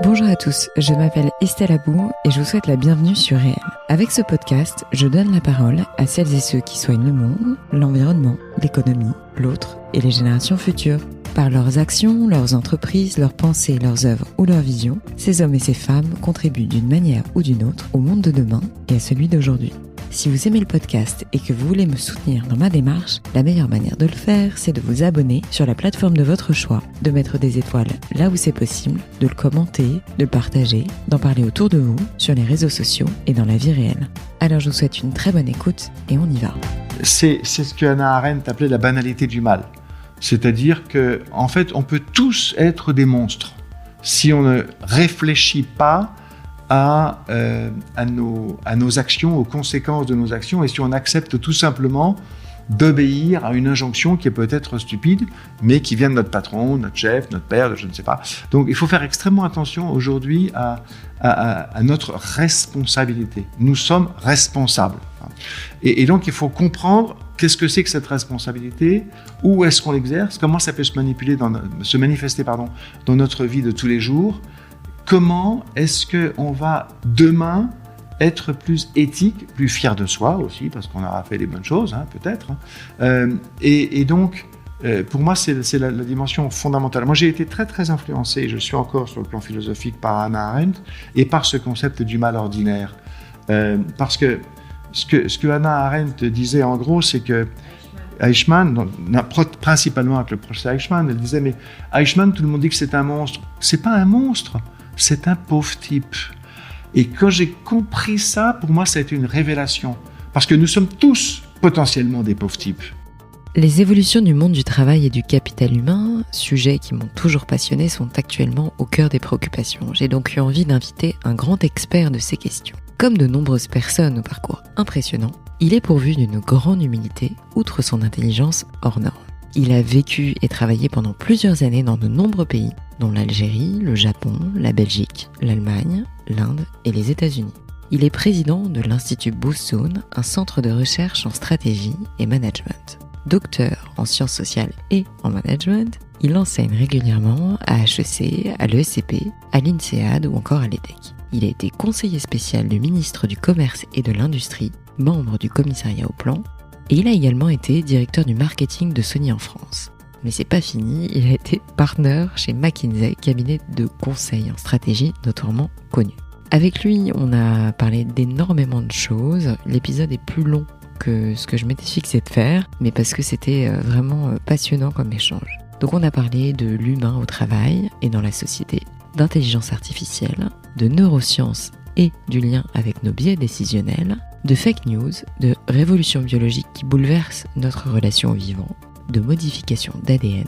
Bonjour à tous, je m'appelle Estelle Abou et je vous souhaite la bienvenue sur Réel. Avec ce podcast, je donne la parole à celles et ceux qui soignent le monde, l'environnement, l'économie, l'autre et les générations futures. Par leurs actions, leurs entreprises, leurs pensées, leurs œuvres ou leurs visions, ces hommes et ces femmes contribuent d'une manière ou d'une autre au monde de demain et à celui d'aujourd'hui. Si vous aimez le podcast et que vous voulez me soutenir dans ma démarche, la meilleure manière de le faire, c'est de vous abonner sur la plateforme de votre choix, de mettre des étoiles là où c'est possible, de le commenter, de le partager, d'en parler autour de vous, sur les réseaux sociaux et dans la vie réelle. Alors je vous souhaite une très bonne écoute et on y va. C'est ce que Hannah Arendt appelait la banalité du mal. C'est-à-dire que, en fait, on peut tous être des monstres si on ne réfléchit pas à nos actions, aux conséquences de nos actions, et si on accepte tout simplement d'obéir à une injonction qui est peut-être stupide, mais qui vient de notre patron, notre chef, notre père, je ne sais pas. Donc il faut faire extrêmement attention aujourd'hui à notre responsabilité. Nous sommes responsables. Et donc il faut comprendre qu'est-ce que c'est que cette responsabilité, où est-ce qu'on l'exerce, comment ça peut se manifester dans notre vie de tous les jours. Comment est-ce qu'on va demain être plus éthique, plus fier de soi aussi, parce qu'on aura fait les bonnes choses, peut-être. Et donc, pour moi, c'est la dimension fondamentale. Moi, j'ai été très, très influencé, je suis encore sur le plan philosophique, par Hannah Arendt et par ce concept du mal ordinaire. Parce que ce que Hannah Arendt disait, en gros, c'est que Eichmann, principalement avec le procès Eichmann, elle disait, mais Eichmann, tout le monde dit que c'est un monstre. C'est pas un monstre. C'est un pauvre type. Et quand j'ai compris ça, pour moi, ça a été une révélation. Parce que nous sommes tous potentiellement des pauvres types. Les évolutions du monde du travail et du capital humain, sujets qui m'ont toujours passionné, sont actuellement au cœur des préoccupations. J'ai donc eu envie d'inviter un grand expert de ces questions. Comme de nombreuses personnes au parcours impressionnant, il est pourvu d'une grande humilité, outre son intelligence hors norme. Il a vécu et travaillé pendant plusieurs années dans de nombreux pays, dont l'Algérie, le Japon, la Belgique, l'Allemagne, l'Inde et les États-Unis. Il est président de l'Institut Boost Zone, un centre de recherche en stratégie et management. Docteur en sciences sociales et en management, il enseigne régulièrement à HEC, à l'ESCP, à l'INSEAD ou encore à l'EDEC. Il a été conseiller spécial du ministre du Commerce et de l'Industrie, membre du commissariat au plan, et il a également été directeur du marketing de Sony en France. Mais c'est pas fini, il a été partner chez McKinsey, cabinet de conseil en stratégie notoirement connu. Avec lui, on a parlé d'énormément de choses. L'épisode est plus long que ce que je m'étais fixé de faire, mais parce que c'était vraiment passionnant comme échange. Donc on a parlé de l'humain au travail et dans la société, d'intelligence artificielle, de neurosciences et du lien avec nos biais décisionnels, de fake news, de révolution biologique qui bouleverse notre relation au vivant, de modification d'ADN,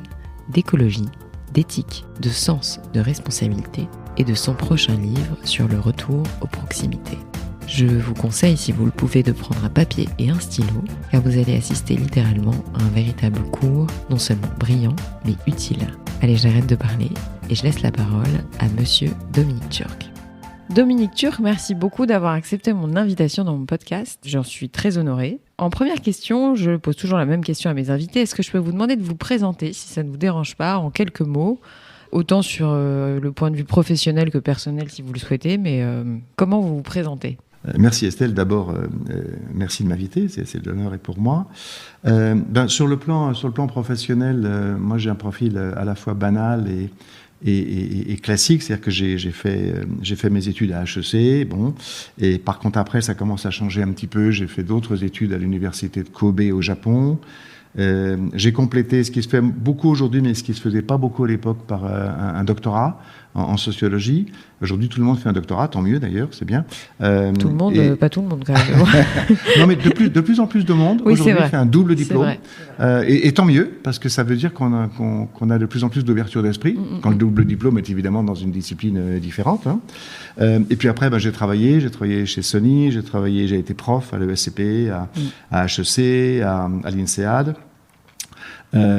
d'écologie, d'éthique, de sens, de responsabilité et de son prochain livre sur le retour aux proximités. Je vous conseille, si vous le pouvez, de prendre un papier et un stylo, car vous allez assister littéralement à un véritable cours, non seulement brillant, mais utile. Allez, j'arrête de parler et je laisse la parole à Monsieur Dominique Turc. Dominique Turc, merci beaucoup d'avoir accepté mon invitation dans mon podcast. J'en suis très honorée. En première question, je pose toujours la même question à mes invités. Est-ce que je peux vous demander de vous présenter, si ça ne vous dérange pas, en quelques mots, autant sur le point de vue professionnel que personnel, si vous le souhaitez, mais comment vous vous présentez ? Merci Estelle, d'abord, merci de m'inviter, c'est l'honneur est pour moi. Sur le plan professionnel, moi j'ai un profil à la fois banal et classique, c'est-à-dire que j'ai fait mes études à HEC, et par contre après ça commence à changer un petit peu, j'ai fait d'autres études à l'université de Kobe au Japon. J'ai complété ce qui se fait beaucoup aujourd'hui, mais ce qui se faisait pas beaucoup à l'époque, par un doctorat en sociologie. Aujourd'hui, tout le monde fait un doctorat, tant mieux d'ailleurs, c'est bien. Tout le monde, pas tout le monde quand même. Non, mais de plus en plus de monde aujourd'hui fait un double diplôme. Et tant mieux, parce que ça veut dire qu'on a de plus en plus d'ouverture d'esprit, quand le double diplôme est évidemment dans une discipline différente. Et puis après, j'ai travaillé chez Sony, j'ai été prof à l'ESCP, à HEC, à l'INSEAD.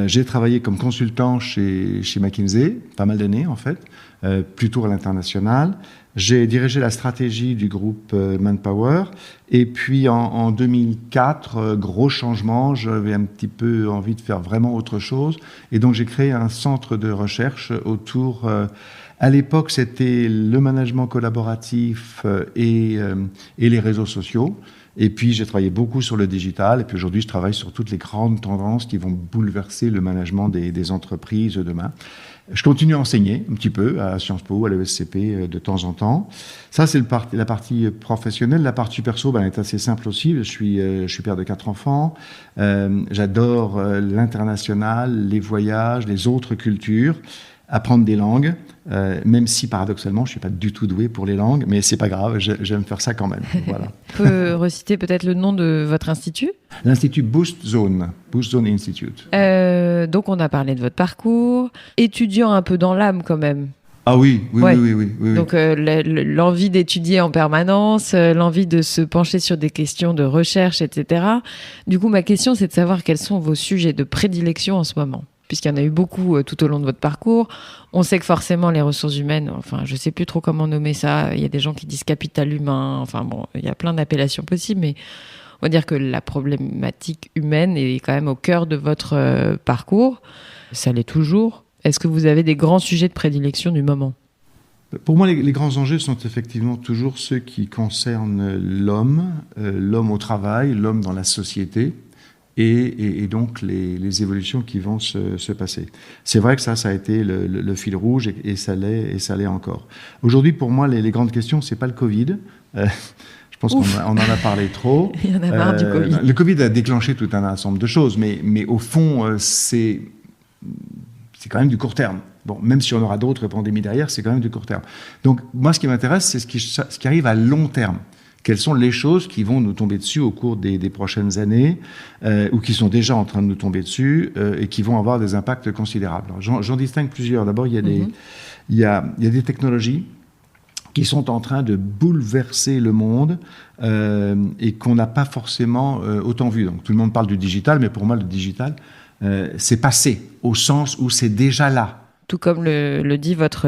J'ai travaillé comme consultant chez McKinsey, pas mal d'années en fait, plutôt à l'international. J'ai dirigé la stratégie du groupe Manpower. Et puis en 2004, gros changement, j'avais un petit peu envie de faire vraiment autre chose. Et donc j'ai créé un centre de recherche autour À l'époque, c'était le management collaboratif et les réseaux sociaux. Et puis, j'ai travaillé beaucoup sur le digital. Et puis, aujourd'hui, je travaille sur toutes les grandes tendances qui vont bouleverser le management des entreprises demain. Je continue à enseigner un petit peu à Sciences Po, à l'ESCP de temps en temps. Ça, c'est la partie professionnelle. La partie perso, est assez simple aussi. Je suis père de 4 enfants. J'adore l'international, les voyages, les autres cultures, apprendre des langues, même si paradoxalement, je suis pas du tout doué pour les langues, mais c'est pas grave, j'aime faire ça quand même. Voilà. On peut reciter peut-être le nom de votre institut ? L'Institut Boost Zone Institute. Donc on a parlé de votre parcours, étudiant un peu dans l'âme quand même. Ah oui. Donc l'envie d'étudier en permanence, l'envie de se pencher sur des questions de recherche, etc. Du coup, ma question, c'est de savoir quels sont vos sujets de prédilection en ce moment, puisqu'il y en a eu beaucoup tout au long de votre parcours. On sait que forcément les ressources humaines, enfin je sais plus trop comment nommer ça, il y a des gens qui disent capital humain, enfin bon, il y a plein d'appellations possibles, mais on va dire que la problématique humaine est quand même au cœur de votre parcours. Ça l'est toujours. Est-ce que vous avez des grands sujets de prédilection du moment ? Pour moi, les grands enjeux sont effectivement toujours ceux qui concernent l'homme, l'homme au travail, l'homme dans la société, et donc les évolutions qui vont se passer. C'est vrai que ça a été le fil rouge, et ça l'est encore. Aujourd'hui, pour moi, les grandes questions, c'est pas le Covid. Je pense qu'on en a parlé trop. Il y en a marre du Covid. Le Covid a déclenché tout un ensemble de choses, mais au fond, c'est quand même du court terme. Bon, même si on aura d'autres pandémies derrière, c'est quand même du court terme. Donc, moi, ce qui m'intéresse, c'est ce qui arrive à long terme. Quelles sont les choses qui vont nous tomber dessus au cours des prochaines années, ou qui sont déjà en train de nous tomber dessus, et qui vont avoir des impacts considérables. J'en distingue plusieurs. D'abord, il y a des technologies qui sont en train de bouleverser le monde et qu'on n'a pas forcément autant vu. Donc, tout le monde parle du digital, mais pour moi, le digital, c'est passé, au sens où c'est déjà là. Tout comme le dit votre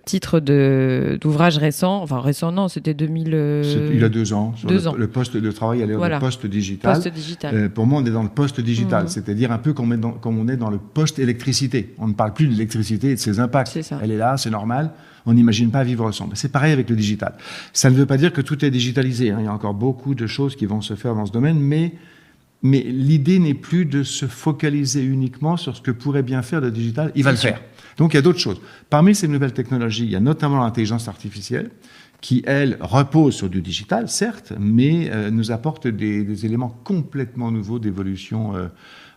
titre d'ouvrage récent, enfin récent non, c'était 2000... Il a 2 ans. Deux ans. Le poste de travail, il est voilà. le poste digital. Post-digital. Pour moi, on est dans le post-digital, c'est-à-dire un peu comme on est dans le post-électricité. On ne parle plus de l'électricité et de ses impacts. C'est ça. Elle est là, c'est normal. On n'imagine pas vivre sans. C'est pareil avec le digital. Ça ne veut pas dire que tout est digitalisé. Il y a encore beaucoup de choses qui vont se faire dans ce domaine, mais l'idée n'est plus de se focaliser uniquement sur ce que pourrait bien faire le digital. Il va le faire. Donc, il y a d'autres choses. Parmi ces nouvelles technologies, il y a notamment l'intelligence artificielle qui, elle, repose sur du digital, certes, mais nous apporte des éléments complètement nouveaux d'évolution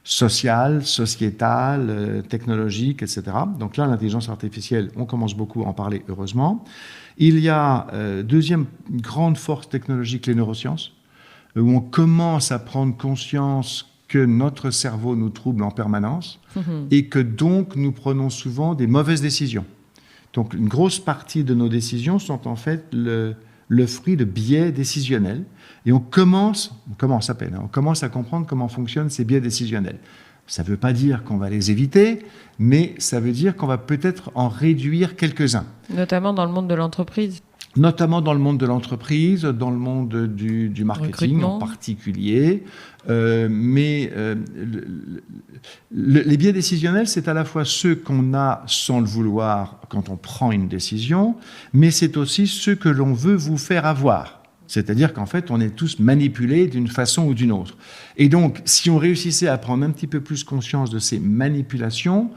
sociale, sociétale, technologique, etc. Donc là, l'intelligence artificielle, on commence beaucoup à en parler, heureusement. Il y a, deuxième grande force technologique, les neurosciences, où on commence à prendre conscience que notre cerveau nous trouble en permanence et que donc nous prenons souvent des mauvaises décisions. Donc une grosse partie de nos décisions sont en fait le fruit de biais décisionnels et on commence à peine, on commence à comprendre comment fonctionnent ces biais décisionnels. Ça ne veut pas dire qu'on va les éviter, mais ça veut dire qu'on va peut-être en réduire quelques-uns. Notamment dans le monde de l'entreprise. Notamment dans le monde de l'entreprise, dans le monde du marketing recrutement. En particulier. Les biais décisionnels, c'est à la fois ceux qu'on a sans le vouloir quand on prend une décision, mais c'est aussi ceux que l'on veut vous faire avoir. C'est-à-dire qu'en fait, on est tous manipulés d'une façon ou d'une autre. Et donc, si on réussissait à prendre un petit peu plus conscience de ces manipulations,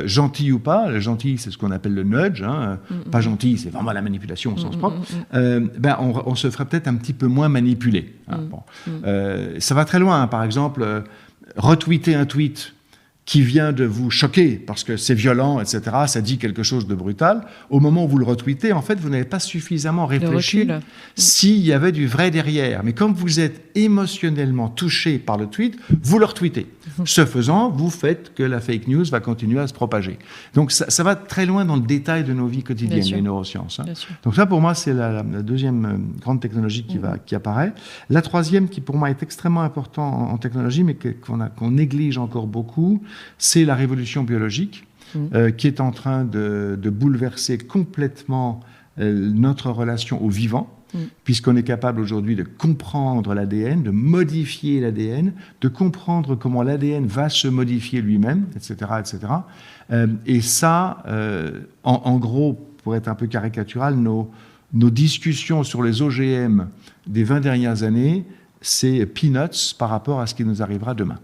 gentilles ou pas, le gentil, c'est ce qu'on appelle le nudge, pas gentil, c'est vraiment la manipulation au sens propre, on se ferait peut-être un petit peu moins manipuler. Ça va très loin, par exemple, retweeter un tweet qui vient de vous choquer parce que c'est violent, etc., ça dit quelque chose de brutal, au moment où vous le retweetez, en fait, vous n'avez pas suffisamment réfléchi s'il y avait du vrai derrière. Mais comme vous êtes émotionnellement touché par le tweet, vous le retweetez. Ce faisant, vous faites que la fake news va continuer à se propager. Donc ça va très loin dans le détail de nos vies quotidiennes, les neurosciences. Donc ça, pour moi, c'est la deuxième grande technologie qui apparaît. La troisième, qui pour moi est extrêmement importante en technologie, mais qu'on néglige encore beaucoup, c'est la révolution biologique qui est en train de bouleverser complètement notre relation au vivant, puisqu'on est capable aujourd'hui de comprendre l'ADN, de modifier l'ADN, de comprendre comment l'ADN va se modifier lui-même, etc., etc. Et ça, en gros, pour être un peu caricatural, nos discussions sur les OGM des 20 dernières années, c'est peanuts par rapport à ce qui nous arrivera demain.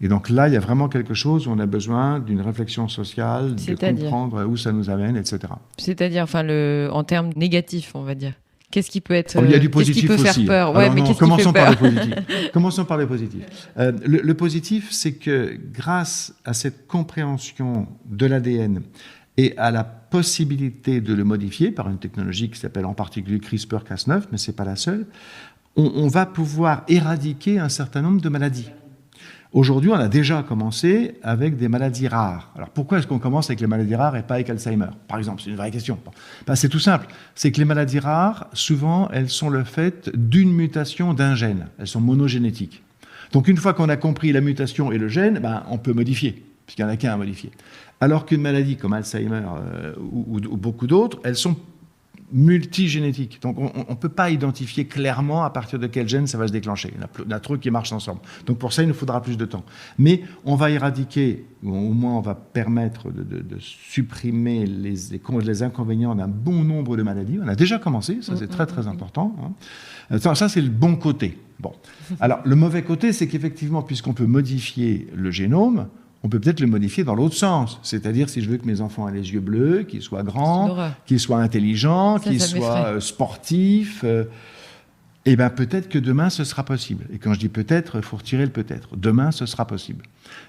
Et donc là, il y a vraiment quelque chose où on a besoin d'une réflexion sociale, de comprendre où ça nous amène, etc. C'est-à-dire, en termes négatifs, on va dire. Qu'est-ce qui peut être... il y a du positif qu'est-ce qui peut aussi. faire peur? Ouais, mais qu'est-ce qui fait peur? Commençons par le positif. Le positif, c'est que grâce à cette compréhension de l'ADN et à la possibilité de le modifier par une technologie qui s'appelle en particulier CRISPR-Cas9, mais ce n'est pas la seule, on va pouvoir éradiquer un certain nombre de maladies. Aujourd'hui, on a déjà commencé avec des maladies rares. Alors pourquoi est-ce qu'on commence avec les maladies rares et pas avec Alzheimer, par exemple? C'est une vraie question. C'est tout simple. C'est que les maladies rares, souvent, elles sont le fait d'une mutation d'un gène. Elles sont monogénétiques. Donc une fois qu'on a compris la mutation et le gène, on peut modifier, puisqu'il n'y en a qu'un à modifier. Alors qu'une maladie comme Alzheimer ou beaucoup d'autres, elles sont multigénétiques. Donc on ne peut pas identifier clairement à partir de quel gène ça va se déclencher. Il y en a trop qui marchent ensemble. Donc pour ça, il nous faudra plus de temps. Mais on va éradiquer, ou au moins on va permettre de supprimer les inconvénients d'un bon nombre de maladies. On a déjà commencé, ça c'est très très important. Ça c'est le bon côté. Bon. Alors le mauvais côté, c'est qu'effectivement, puisqu'on peut modifier le génome, on peut peut-être le modifier dans l'autre sens. C'est-à-dire, si je veux que mes enfants aient les yeux bleus, qu'ils soient grands, qu'ils soient intelligents, qu'ils soient sportifs, peut-être que demain, ce sera possible. Et quand je dis peut-être, il faut retirer le peut-être. Demain, ce sera possible.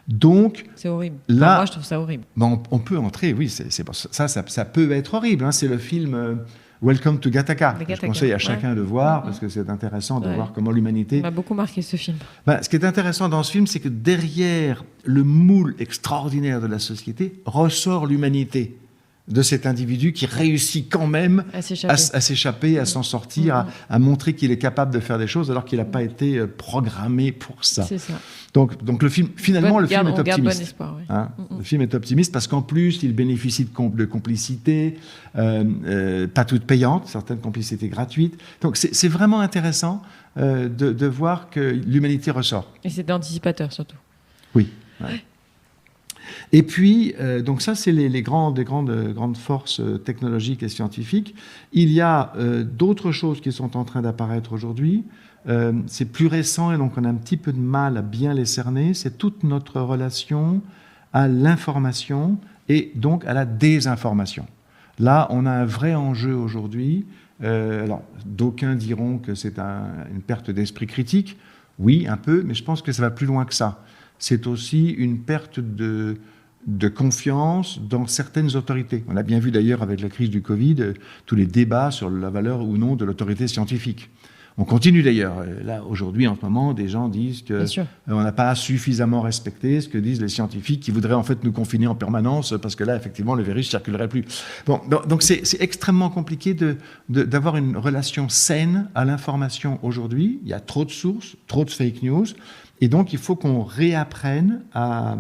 Donc, c'est horrible. Là, moi, je trouve ça horrible. On peut entrer, oui, ça peut être horrible. C'est le film... Welcome to Gattaca. Je conseille à chacun de voir, parce que c'est intéressant de voir comment l'humanité... Ça m'a beaucoup marqué, ce film. Ce qui est intéressant dans ce film, c'est que derrière le moule extraordinaire de la société, ressort l'humanité de cet individu qui réussit quand même à s'échapper, à s'en sortir, à montrer qu'il est capable de faire des choses alors qu'il n'a pas été programmé pour ça. C'est ça. Donc le film, finalement, le film est optimiste. On garde bon espoir, oui. Le film est optimiste parce qu'en plus, il bénéficie de complicités, pas toutes payantes, certaines complicités gratuites. Donc c'est vraiment intéressant de voir que l'humanité ressort. Et c'est anticipateur surtout. Oui. Ouais. Et puis, donc ça, c'est les grandes forces technologiques et scientifiques. Il y a d'autres choses qui sont en train d'apparaître aujourd'hui. C'est plus récent et donc on a un petit peu de mal à bien les cerner. C'est toute notre relation à l'information et donc à la désinformation. Là, on a un vrai enjeu aujourd'hui. Alors, d'aucuns diront que c'est une perte d'esprit critique. Oui, un peu, mais je pense que ça va plus loin que ça. C'est aussi une perte de confiance dans certaines autorités. On a bien vu d'ailleurs avec la crise du Covid, tous les débats sur la valeur ou non de l'autorité scientifique. On continue d'ailleurs. Là, aujourd'hui, en ce moment, des gens disent qu'on n'a pas suffisamment respecté ce que disent les scientifiques qui voudraient en fait nous confiner en permanence parce que là, effectivement, le virus ne circulerait plus. Bon, donc c'est extrêmement compliqué d'avoir une relation saine à l'information aujourd'hui. Il y a trop de sources, trop de fake news. Et donc, il faut qu'on réapprenne à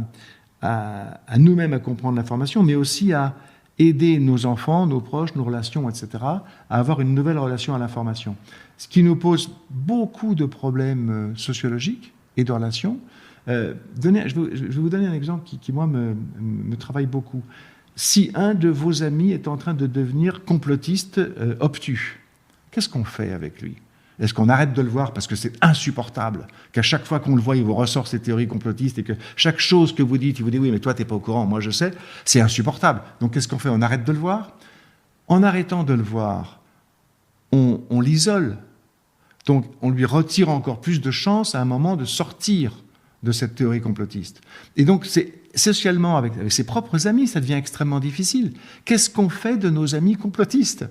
nous-mêmes à comprendre l'information, mais aussi à aider nos enfants, nos proches, nos relations, etc., à avoir une nouvelle relation à l'information. Ce qui nous pose beaucoup de problèmes sociologiques et de relations. Je vais vous donner un exemple qui moi, me travaille beaucoup. Si un de vos amis est en train de devenir complotiste obtus, qu'est-ce qu'on fait avec lui ? Est-ce qu'on arrête de le voir parce que c'est insupportable qu'à chaque fois qu'on le voit, il vous ressort ces théories complotistes et que chaque chose que vous dites, il vous dit « oui, mais toi, tu n'es pas au courant, moi je sais », c'est insupportable. Donc qu'est-ce qu'on fait ? On arrête de le voir ? En arrêtant de le voir, on l'isole. Donc on lui retire encore plus de chance à un moment de sortir de cette théorie complotiste. Et donc c'est socialement, avec ses propres amis, ça devient extrêmement difficile. Qu'est-ce qu'on fait de nos amis complotistes ?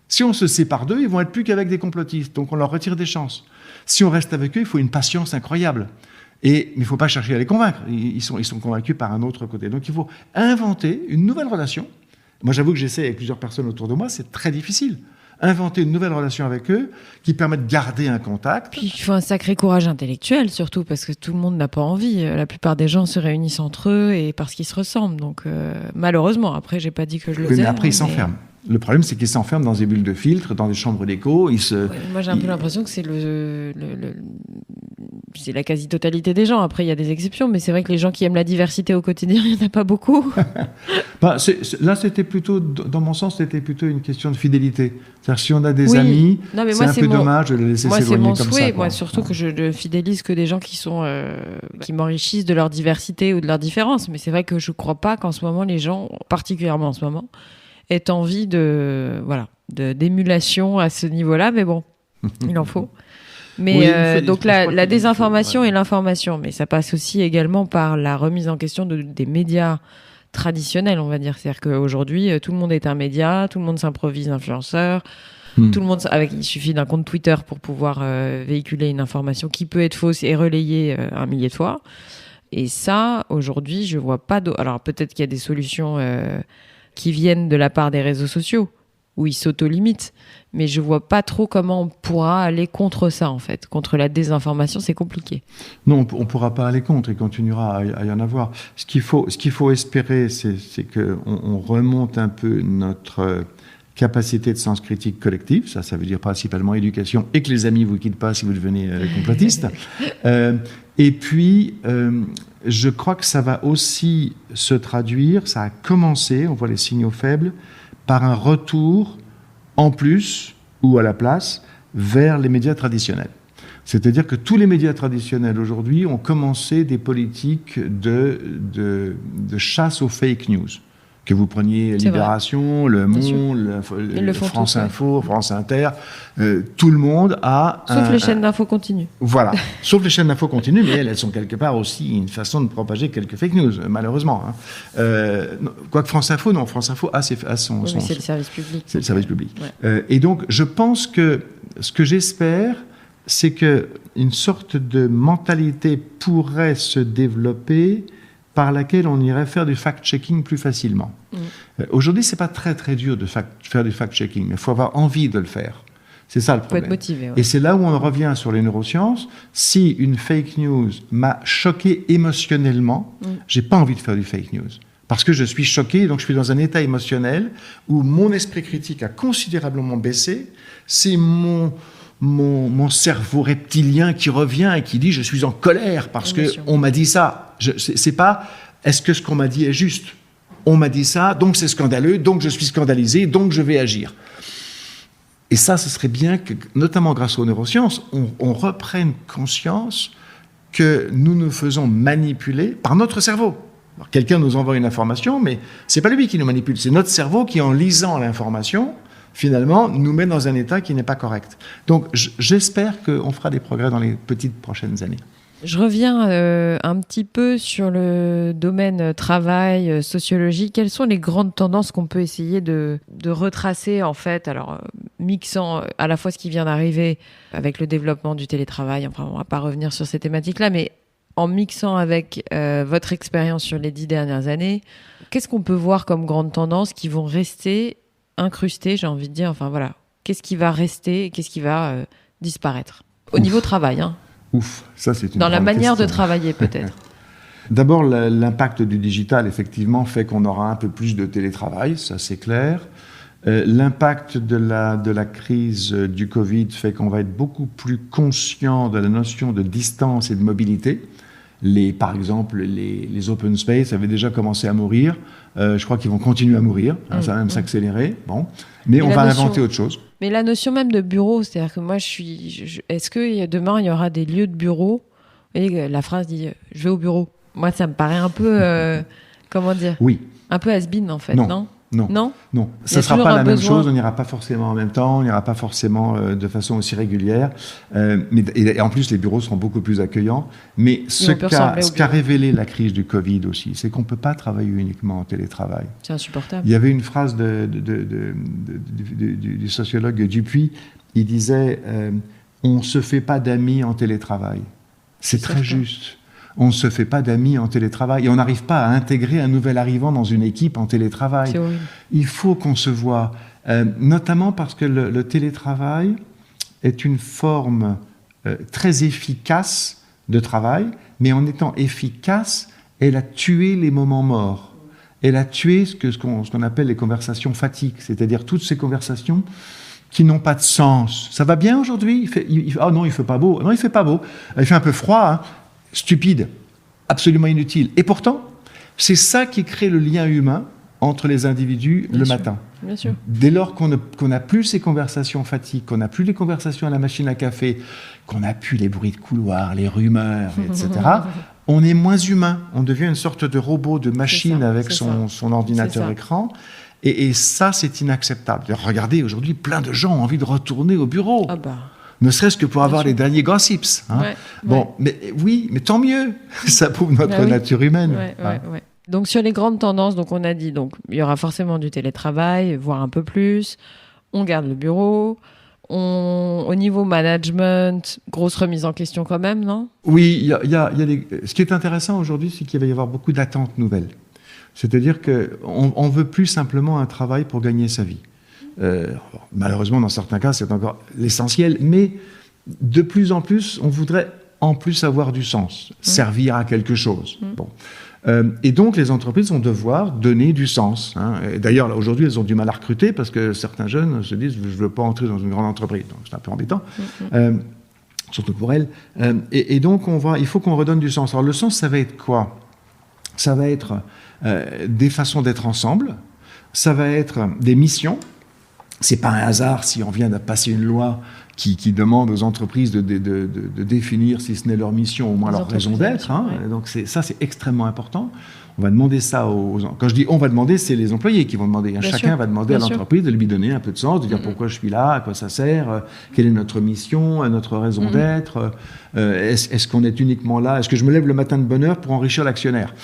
Si on se sépare d'eux, ils vont être plus qu'avec des complotistes, donc on leur retire des chances. Si on reste avec eux, il faut une patience incroyable. Mais il ne faut pas chercher à les convaincre, ils sont convaincus par un autre côté. Donc il faut inventer une nouvelle relation. Moi j'avoue que j'essaie avec plusieurs personnes autour de moi, c'est très difficile. Inventer une nouvelle relation avec eux qui permet de garder un contact. Puis il faut un sacré courage intellectuel surtout, parce que tout le monde n'a pas envie. La plupart des gens se réunissent entre eux et parce qu'ils se ressemblent. Donc malheureusement, après j'ai pas dit que je le faisais. Mais après ils s'enferment. Le problème, c'est qu'ils s'enferment dans des bulles de filtre, dans des chambres d'écho. Moi, j'ai un peu l'impression que c'est c'est la quasi-totalité des gens. Après, il y a des exceptions, mais c'est vrai que les gens qui aiment la diversité au quotidien, il n'y en a pas beaucoup. Là, c'était plutôt, dans mon sens, c'était plutôt une question de fidélité. C'est-à-dire, si on a des amis, c'est un peu dommage de les laisser s'éloigner comme ça. Moi, c'est mon souhait. Moi, surtout que je ne fidélise que des gens qui m'enrichissent de leur diversité ou de leur différence. Mais c'est vrai que je ne crois pas qu'en ce moment, les gens, particulièrement en ce moment, aient envie d'émulation à ce niveau-là. Mais bon, il en faut. Mais donc la désinformation et l'information, mais ça passe aussi également par la remise en question des médias traditionnels, on va dire. C'est-à-dire qu'aujourd'hui, tout le monde est un média, tout le monde s'improvise influenceur, tout le monde il suffit d'un compte Twitter pour pouvoir véhiculer une information qui peut être fausse et relayée 1 millier de fois. Et ça, aujourd'hui, je vois pas alors peut-être qu'il y a des solutions qui viennent de la part des réseaux sociaux, où ils s'auto-limitent. Mais je vois pas trop comment on pourra aller contre ça, en fait. Contre la désinformation, c'est compliqué. Non, on pourra pas aller contre, il continuera à y en avoir. Ce qu'il faut espérer, c'est qu'on remonte un peu notre capacité de sens critique collective. Ça veut dire principalement éducation, et que les amis vous quittent pas si vous devenez complotiste. Et puis, je crois que ça va aussi se traduire, ça a commencé, on voit les signaux faibles, par un retour en plus ou à la place vers les médias traditionnels. C'est-à-dire que tous les médias traditionnels aujourd'hui ont commencé des politiques de chasse aux fake news. Que vous preniez Libération, Le Monde, France Info, France Inter, tout le monde a... Sauf les chaînes d'infos continues. Voilà, sauf les chaînes d'infos continues, mais elles sont quelque part aussi une façon de propager quelques fake news, malheureusement. Quoique France Info a son... Oui, c'est le service public. C'est le service public. Ouais. Et donc, je pense que ce que j'espère, c'est qu'une sorte de mentalité pourrait se développer par laquelle on irait faire du fact-checking plus facilement. Aujourd'hui, c'est pas très très dur de faire du fact-checking, mais il faut avoir envie de le faire. C'est ça le problème. Il faut être motivé. Ouais. Et c'est là où on revient sur les neurosciences. Si une fake news m'a choqué émotionnellement, j'ai pas envie de faire du fake news. Parce que je suis choqué, donc je suis dans un état émotionnel où mon esprit critique a considérablement baissé. C'est mon cerveau reptilien qui revient et qui dit « je suis en colère parce qu'on m'a dit ça ». C'est pas « est-ce que ce qu'on m'a dit est juste ?» On m'a dit ça, donc c'est scandaleux, donc je suis scandalisé, donc je vais agir. Et ça, ce serait bien que, notamment grâce aux neurosciences, on reprenne conscience que nous nous faisons manipuler par notre cerveau. Alors, quelqu'un nous envoie une information, mais c'est pas lui qui nous manipule, c'est notre cerveau qui, en lisant l'information, finalement, nous met dans un état qui n'est pas correct. Donc, j'espère qu'on fera des progrès dans les petites prochaines années. Je reviens un petit peu sur le domaine travail, sociologie. Quelles sont les grandes tendances qu'on peut essayer de retracer, en fait, alors mixant à la fois ce qui vient d'arriver avec le développement du télétravail, enfin, on ne va pas revenir sur ces thématiques-là, mais en mixant avec votre expérience sur les 10 dernières années, qu'est-ce qu'on peut voir comme grandes tendances qui vont rester incrustées, j'ai envie de dire, enfin voilà, qu'est-ce qui va rester et qu'est-ce qui va disparaître au niveau travail, hein. Ouf, ça c'est une dans la manière question. De travailler peut-être. D'abord, l'impact du digital, effectivement, fait qu'on aura un peu plus de télétravail, ça c'est clair. L'impact de la crise du Covid fait qu'on va être beaucoup plus conscient de la notion de distance et de mobilité. Par exemple, les open space avaient déjà commencé à mourir. Je crois qu'ils vont continuer à mourir. Ça va même s'accélérer. Bon. Mais on va inventer autre chose. Mais la notion même de bureau, c'est-à-dire que moi, est-ce que demain, il y aura des lieux de bureau ? Et la phrase dit « je vais au bureau ». Moi, ça me paraît un peu, comment dire ? Oui. Un peu has-been, en fait, non ? Non. Ça ne sera pas la même chose, on n'ira pas forcément en même temps, on n'ira pas forcément de façon aussi régulière. Et en plus, les bureaux seront beaucoup plus accueillants. Mais ce qu'a révélé la crise du Covid aussi, c'est qu'on ne peut pas travailler uniquement en télétravail. C'est insupportable. Il y avait une phrase du sociologue Dupuis, il disait « on ne se fait pas d'amis en télétravail ». C'est très juste. On ne se fait pas d'amis en télétravail et on n'arrive pas à intégrer un nouvel arrivant dans une équipe en télétravail. C'est horrible. Il faut qu'on se voit, notamment parce que le télétravail est une forme très efficace de travail, mais en étant efficace, elle a tué les moments morts. Elle a tué ce qu'on appelle les conversations fatigue, c'est-à-dire toutes ces conversations qui n'ont pas de sens. Ça va bien aujourd'hui? Oh non, il fait pas beau. Non, il fait pas beau. Il fait un peu froid, hein. Stupide, absolument inutile. Et pourtant, c'est ça qui crée le lien humain entre les individus le matin. Bien sûr. Dès lors qu'on n'a plus ces conversations fatigues, qu'on n'a plus les conversations à la machine à café, qu'on n'a plus les bruits de couloir, les rumeurs, etc., on est moins humain. On devient une sorte de robot, de machine avec son ordinateur écran. Et ça, c'est inacceptable. Regardez, aujourd'hui, plein de gens ont envie de retourner au bureau. Ah bah. Ne serait-ce que pour avoir les derniers gossips. Hein. Bon, mais oui, mais tant mieux. Ça prouve notre nature humaine. Donc sur les grandes tendances, donc on a dit, donc il y aura forcément du télétravail, voire un peu plus. On garde le bureau. Au niveau management, grosse remise en question quand même, non? Oui, ce qui est intéressant aujourd'hui, c'est qu'il va y avoir beaucoup d'attentes nouvelles. C'est-à-dire qu'on ne veut plus simplement un travail pour gagner sa vie. Malheureusement, dans certains cas, c'est encore l'essentiel, mais de plus en plus, on voudrait en plus avoir du sens, servir à quelque chose. Bon. Et donc, les entreprises vont devoir donner du sens. Hein. D'ailleurs, là, aujourd'hui, elles ont du mal à recruter parce que certains jeunes se disent « je ne veux pas entrer dans une grande entreprise ». Donc, c'est un peu embêtant, surtout pour elles. Et donc, il faut qu'on redonne du sens. Alors, le sens, ça va être quoi? Ça va être des façons d'être ensemble. Ça va être des missions. C'est pas un hasard si on vient de passer une loi qui demande aux entreprises de définir, si ce n'est leur mission, au moins leur raison d'être. Hein. Donc ça, c'est extrêmement important. On va demander ça Quand je dis on va demander, c'est les employés qui vont demander. Chacun va demander à l'entreprise de lui donner un peu de sens, de dire pourquoi je suis là, à quoi ça sert, quelle est notre mission, notre raison d'être. Est-ce qu'on est uniquement là? Est-ce que je me lève le matin de bonne heure pour enrichir l'actionnaire?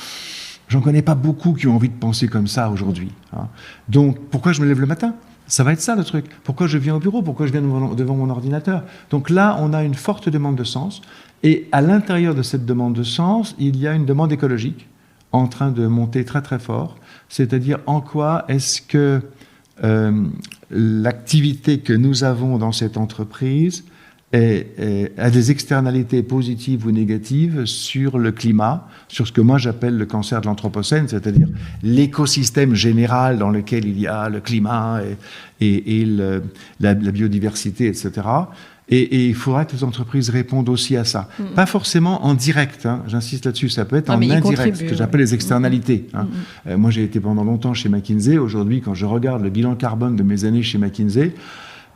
J'en connais pas beaucoup qui ont envie de penser comme ça aujourd'hui. Hein. Donc pourquoi je me lève le matin? Ça va être ça le truc. Pourquoi je viens au bureau? Pourquoi je viens devant mon ordinateur? Donc là, on a une forte demande de sens. Et à l'intérieur de cette demande de sens, il y a une demande écologique en train de monter très très fort. C'est-à-dire en quoi est-ce que l'activité que nous avons dans cette entreprise a des externalités positives ou négatives sur le climat, sur ce que moi j'appelle le cancer de l'anthropocène, c'est-à-dire l'écosystème général dans lequel il y a le climat et la biodiversité, etc. Et il faudra que les entreprises répondent aussi à ça. Pas forcément en direct, hein, j'insiste là-dessus, ça peut être en indirect, ce que j'appelle les externalités. Hein. Moi j'ai été pendant longtemps chez McKinsey, aujourd'hui quand je regarde le bilan carbone de mes années chez McKinsey,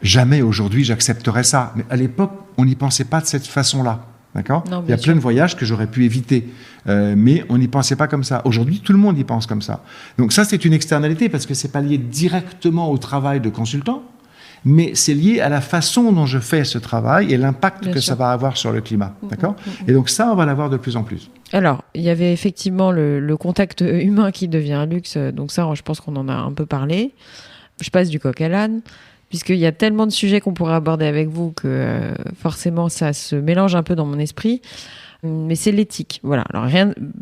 jamais aujourd'hui j'accepterais ça. Mais à l'époque, on n'y pensait pas de cette façon-là. D'accord ? Il y a plein de voyages que j'aurais pu éviter. Mais on n'y pensait pas comme ça. Aujourd'hui, tout le monde y pense comme ça. Donc ça, c'est une externalité parce que ce n'est pas lié directement au travail de consultant, mais c'est lié à la façon dont je fais ce travail et l'impact que ça va avoir sur le climat. D'accord ? Et donc ça, on va l'avoir de plus en plus. Alors, il y avait effectivement le contact humain qui devient un luxe. Donc ça, je pense qu'on en a un peu parlé. Je passe du coq à l'âne. Puisqu'il y a tellement de sujets qu'on pourrait aborder avec vous que forcément ça se mélange un peu dans mon esprit. Mais c'est l'éthique. Voilà. Alors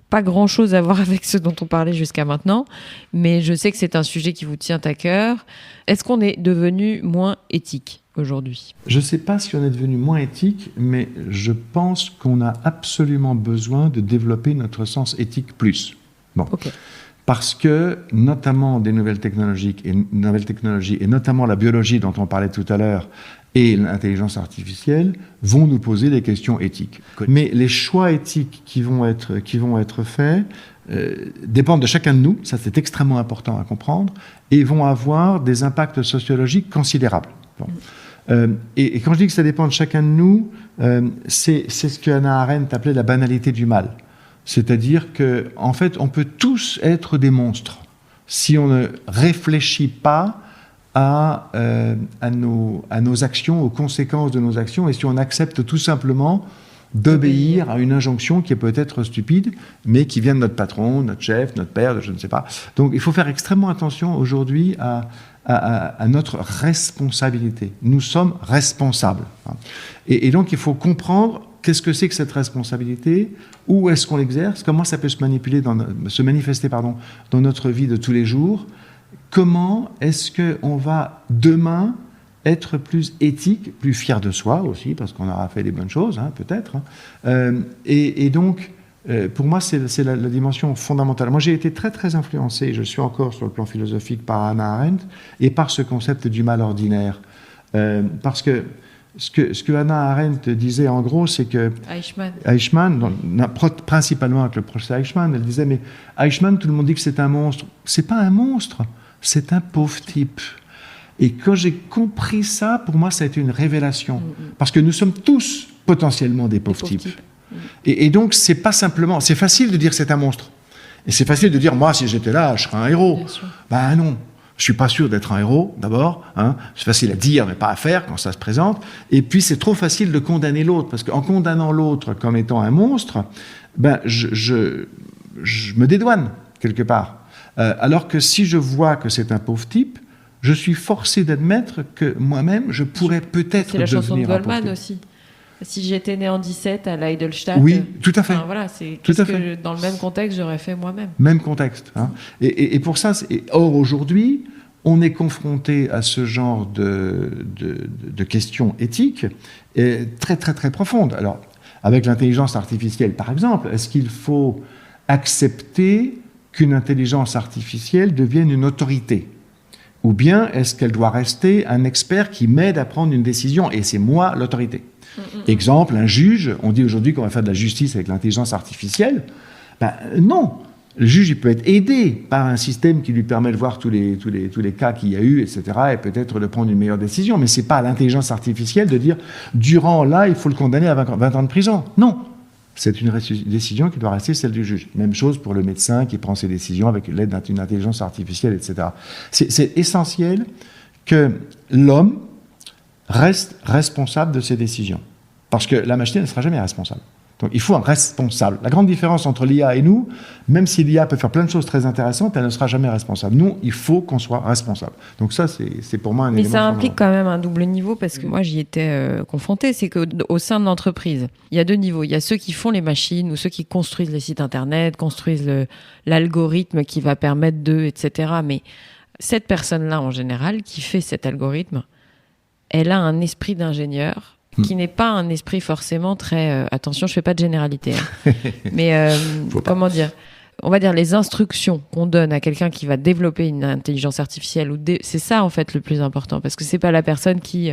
pas grand-chose à voir avec ce dont on parlait jusqu'à maintenant, mais je sais que c'est un sujet qui vous tient à cœur. Est-ce qu'on est devenu moins éthique aujourd'hui ? Je ne sais pas si on est devenu moins éthique, mais je pense qu'on a absolument besoin de développer notre sens éthique plus. Bon. Okay. Parce que, notamment des nouvelles technologies, et notamment la biologie dont on parlait tout à l'heure, et l'intelligence artificielle, vont nous poser des questions éthiques. Mais les choix éthiques qui vont être faits dépendent de chacun de nous, ça c'est extrêmement important à comprendre, et vont avoir des impacts sociologiques considérables. Bon. Et quand je dis que ça dépend de chacun de nous, c'est ce que Hannah Arendt appelait la banalité du mal. C'est-à-dire qu'en fait, on peut tous être des monstres si on ne réfléchit pas à nos actions, aux conséquences de nos actions, et si on accepte tout simplement d'obéir à une injonction qui est peut-être stupide, mais qui vient de notre patron, notre chef, notre père, je ne sais pas. Donc il faut faire extrêmement attention aujourd'hui à notre responsabilité. Nous sommes responsables. Et donc il faut comprendre qu'est-ce que c'est que cette responsabilité, où est-ce qu'on l'exerce, comment ça peut se manifester dans notre vie de tous les jours, comment est-ce qu'on va demain être plus éthique, plus fier de soi aussi, parce qu'on aura fait des bonnes choses, hein, peut-être. Hein. Et donc, pour moi, c'est la dimension fondamentale. Moi, j'ai été très, très influencé, je suis encore sur le plan philosophique, par Hannah Arendt, et par ce concept du mal ordinaire. Parce que ce que Hannah Arendt disait en gros, c'est que Eichmann, principalement avec le procès Eichmann, elle disait, mais Eichmann, tout le monde dit que c'est un monstre. C'est pas un monstre, c'est un pauvre type. Et quand j'ai compris ça, pour moi, ça a été une révélation. Parce que nous sommes tous potentiellement des pauvres types. Et donc, c'est pas simplement... C'est facile de dire que c'est un monstre. Et c'est facile de dire, moi, si j'étais là, je serais un héros. Ben non. Je suis pas sûr d'être un héros, d'abord. C'est facile à dire, mais pas à faire quand ça se présente. Et puis, c'est trop facile de condamner l'autre. Parce qu'en condamnant l'autre comme étant un monstre, je me dédouane, quelque part. Alors que si je vois que c'est un pauvre type, je suis forcé d'admettre que moi-même, je pourrais peut-être devenir un pauvre type. C'est la chanson de Goldman aussi. Si j'étais né en 17 à l'Eidelstadt... Oui, tout à fait. Voilà, c'est qu'est-ce que dans le même contexte, j'aurais fait moi-même. Même contexte. Et pour ça... Or, aujourd'hui, on est confronté à ce genre de questions éthiques très, très, très profondes. Alors, avec l'intelligence artificielle, par exemple, est-ce qu'il faut accepter qu'une intelligence artificielle devienne une autorité ? Ou bien est-ce qu'elle doit rester un expert qui m'aide à prendre une décision et c'est moi l'autorité ? Exemple, un juge, on dit aujourd'hui qu'on va faire de la justice avec l'intelligence artificielle. Non, le juge il peut être aidé par un système qui lui permet de voir tous les cas qu'il y a eu, etc. et peut-être de prendre une meilleure décision. Mais ce n'est pas à l'intelligence artificielle de dire durant là, il faut le condamner à 20 ans de prison. Non. C'est une décision qui doit rester celle du juge. Même chose pour le médecin qui prend ses décisions avec l'aide d'une intelligence artificielle, etc. C'est essentiel que l'homme reste responsable de ses décisions. Parce que la machine ne sera jamais responsable. Donc il faut un responsable. La grande différence entre l'IA et nous, même si l'IA peut faire plein de choses très intéressantes, elle ne sera jamais responsable. Nous, il faut qu'on soit responsable. Donc ça, c'est pour moi un élément fondamental. Mais ça implique quand même un double niveau, parce que moi, j'y étais confrontée. C'est qu'au sein de l'entreprise, il y a deux niveaux. Il y a ceux qui font les machines ou ceux qui construisent les sites Internet, construisent l'algorithme qui va permettre d'eux, etc. Mais cette personne-là, en général, qui fait cet algorithme, elle a un esprit d'ingénieur qui n'est pas un esprit forcément très... attention, je ne fais pas de généralité. Mais comment dire ? On va dire les instructions qu'on donne à quelqu'un qui va développer une intelligence artificielle, c'est ça en fait le plus important, parce que ce n'est pas la personne qui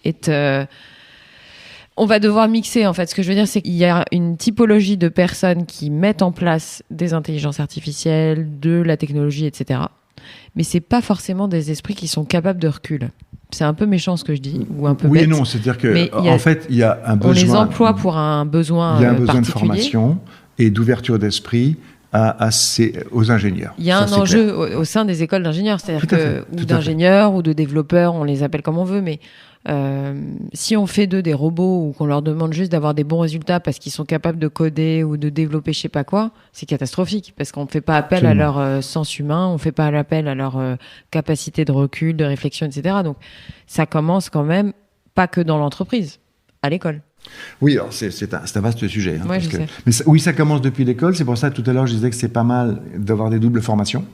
est... On va devoir mixer en fait. Ce que je veux dire, c'est qu'il y a une typologie de personnes qui mettent en place des intelligences artificielles, de la technologie, etc. Mais ce n'est pas forcément des esprits qui sont capables de recul. C'est un peu méchant ce que je dis, ou un peu bête. Oui et non, c'est-à-dire qu'en fait, il y a un besoin... On les emploie pour un besoin particulier. Il y a un besoin de formation et d'ouverture d'esprit aux ingénieurs. Il y a un enjeu au sein des écoles d'ingénieurs, c'est-à-dire ou d'ingénieurs ou de développeurs, on les appelle comme on veut, mais si on fait d'eux des robots ou qu'on leur demande juste d'avoir des bons résultats parce qu'ils sont capables de coder ou de développer je sais pas quoi, c'est catastrophique parce qu'on ne fait pas appel à leur sens humain, on ne fait pas appel à leur capacité de recul, de réflexion, etc. Donc ça commence quand même pas que dans l'entreprise, à l'école. Oui, alors c'est un vaste sujet. Ouais, je sais. Mais oui, ça commence depuis l'école. C'est pour ça que tout à l'heure je disais que c'est pas mal d'avoir des doubles formations.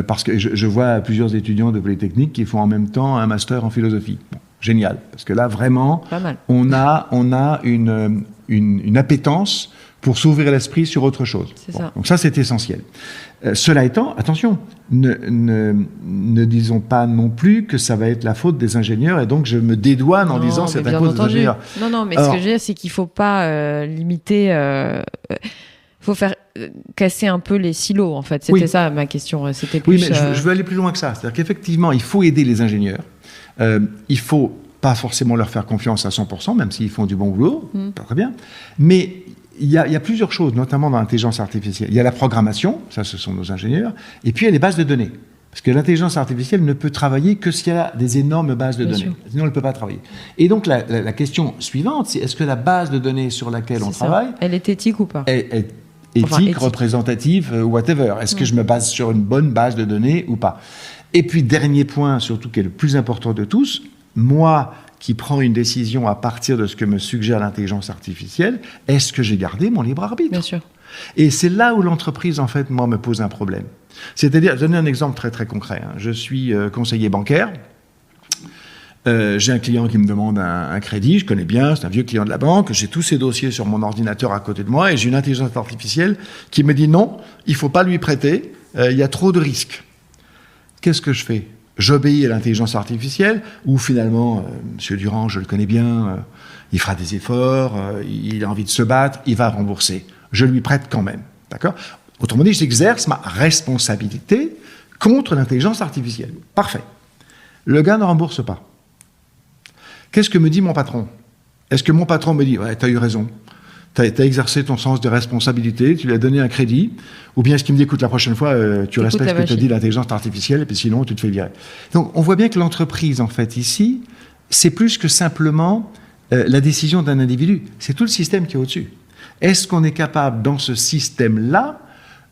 Parce que je vois plusieurs étudiants de Polytechnique qui font en même temps un master en philosophie. Bon, génial, parce que là vraiment, on a une appétence pour s'ouvrir l'esprit sur autre chose. Donc ça, c'est essentiel. Cela étant, attention, ne disons pas non plus que ça va être la faute des ingénieurs et donc je me dédouane en disant c'est la faute des ingénieurs. Non, mais ce que je veux dire, c'est qu'il ne faut pas limiter... Il faut faire casser un peu les silos, en fait. C'était ça ma question. C'était plus, oui, mais je veux aller plus loin que ça. C'est-à-dire qu'effectivement, il faut aider les ingénieurs. Il ne faut pas forcément leur faire confiance à 100%, même s'ils font du bon boulot, très bien. Mais il y a plusieurs choses, notamment dans l'intelligence artificielle. Il y a la programmation, ça ce sont nos ingénieurs, et puis il y a les bases de données. Parce que l'intelligence artificielle ne peut travailler que s'il y a des énormes bases de données. Sinon, elle ne peut pas travailler. Et donc, la question suivante, c'est est-ce que la base de données sur laquelle on travaille... Elle est éthique ou pas ? Éthique, représentative, whatever. Est-ce que je me base sur une bonne base de données ou pas ? Et puis, dernier point, surtout qui est le plus important de tous, moi qui prends une décision à partir de ce que me suggère l'intelligence artificielle, est-ce que j'ai gardé mon libre arbitre ? Bien sûr. Et c'est là où l'entreprise, en fait, moi, me pose un problème. C'est-à-dire, je vais donner un exemple très, très concret. Je suis conseiller bancaire. J'ai un client qui me demande un crédit, je connais bien, c'est un vieux client de la banque, j'ai tous ses dossiers sur mon ordinateur à côté de moi et j'ai une intelligence artificielle qui me dit non, il ne faut pas lui prêter, il y a trop de risques. Qu'est-ce que je fais ? j'obéis à l'intelligence artificielle, ou finalement, M. Durand, je le connais bien, il fera des efforts, il a envie de se battre, il va rembourser. Je lui prête quand même. D'accord ? Autrement dit, j'exerce ma responsabilité contre l'intelligence artificielle. Parfait. Le gars ne rembourse pas. Qu'est-ce que me dit mon patron ? Est-ce que mon patron me dit « Ouais, tu as eu raison, tu as exercé ton sens de responsabilité, tu lui as donné un crédit », ou bien est-ce qu'il me dit « Écoute, la prochaine fois, tu respectes ce que te dit l'intelligence artificielle, et puis sinon, tu te fais virer ». Donc, on voit bien que l'entreprise, en fait, ici, c'est plus que simplement la décision d'un individu. C'est tout le système qui est au-dessus. Est-ce qu'on est capable, dans ce système-là,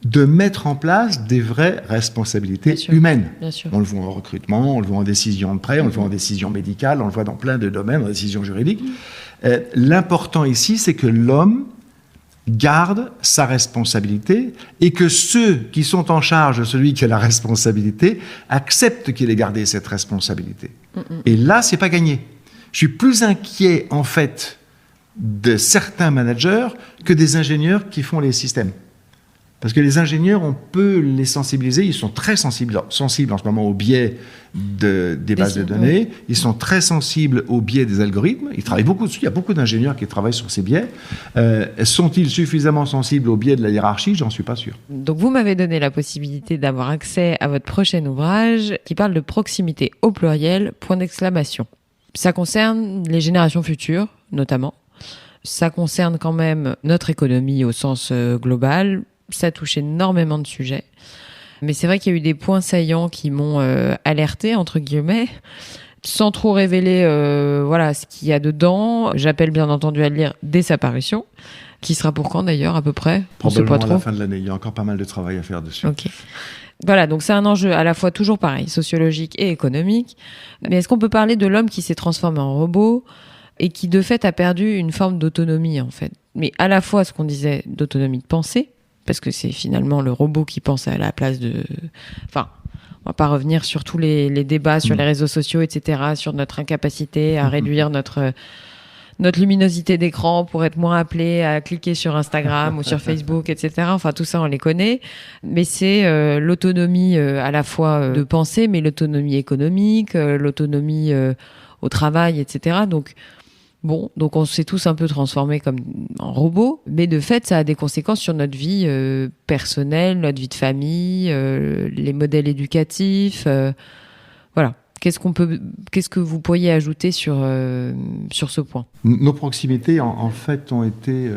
de mettre en place des vraies responsabilités humaines. Bien sûr. On le voit en recrutement, on le voit en décision de prêt, on le voit en décision médicale, on le voit dans plein de domaines, en décision juridique. L'important ici, c'est que l'homme garde sa responsabilité et que ceux qui sont en charge de celui qui a la responsabilité acceptent qu'il ait gardé cette responsabilité. Et là, c'est pas gagné. Je suis plus inquiet, en fait, de certains managers que des ingénieurs qui font les systèmes. Parce que les ingénieurs, on peut les sensibiliser, ils sont très sensibles en ce moment au biais des bases de données, ils sont très sensibles au biais des algorithmes, ils travaillent beaucoup dessus, il y a beaucoup d'ingénieurs qui travaillent sur ces biais. Sont-ils suffisamment sensibles au biais de la hiérarchie ? J'en suis pas sûr. Donc vous m'avez donné la possibilité d'avoir accès à votre prochain ouvrage qui parle de proximité au pluriel, point d'exclamation. Ça concerne les générations futures, notamment. Ça concerne quand même notre économie au sens global. Ça touche énormément de sujets. Mais c'est vrai qu'il y a eu des points saillants qui m'ont alerté, entre guillemets, sans trop révéler ce qu'il y a dedans. J'appelle bien entendu à le lire dès sa parution, qui sera pour quand d'ailleurs à peu près ? Probablement à la fin de l'année. Il y a encore pas mal de travail à faire dessus. Ok. Voilà, donc c'est un enjeu à la fois toujours pareil, sociologique et économique. Mais est-ce qu'on peut parler de l'homme qui s'est transformé en robot et qui de fait a perdu une forme d'autonomie en fait ? Mais à la fois ce qu'on disait d'autonomie de pensée, parce que c'est finalement le robot qui pense à la place de... Enfin, on va pas revenir sur tous les débats sur les réseaux sociaux, etc., sur notre incapacité à réduire notre luminosité d'écran pour être moins appelé à cliquer sur Instagram ou sur Facebook, etc. Enfin, tout ça, on les connaît. Mais c'est l'autonomie à la fois de pensée, mais l'autonomie économique, l'autonomie au travail, etc. Donc on s'est tous un peu transformés comme en robots, mais de fait, ça a des conséquences sur notre vie personnelle, notre vie de famille, les modèles éducatifs. Voilà. Qu'est-ce que vous pourriez ajouter sur ce point ? Nos proximités, en fait, ont été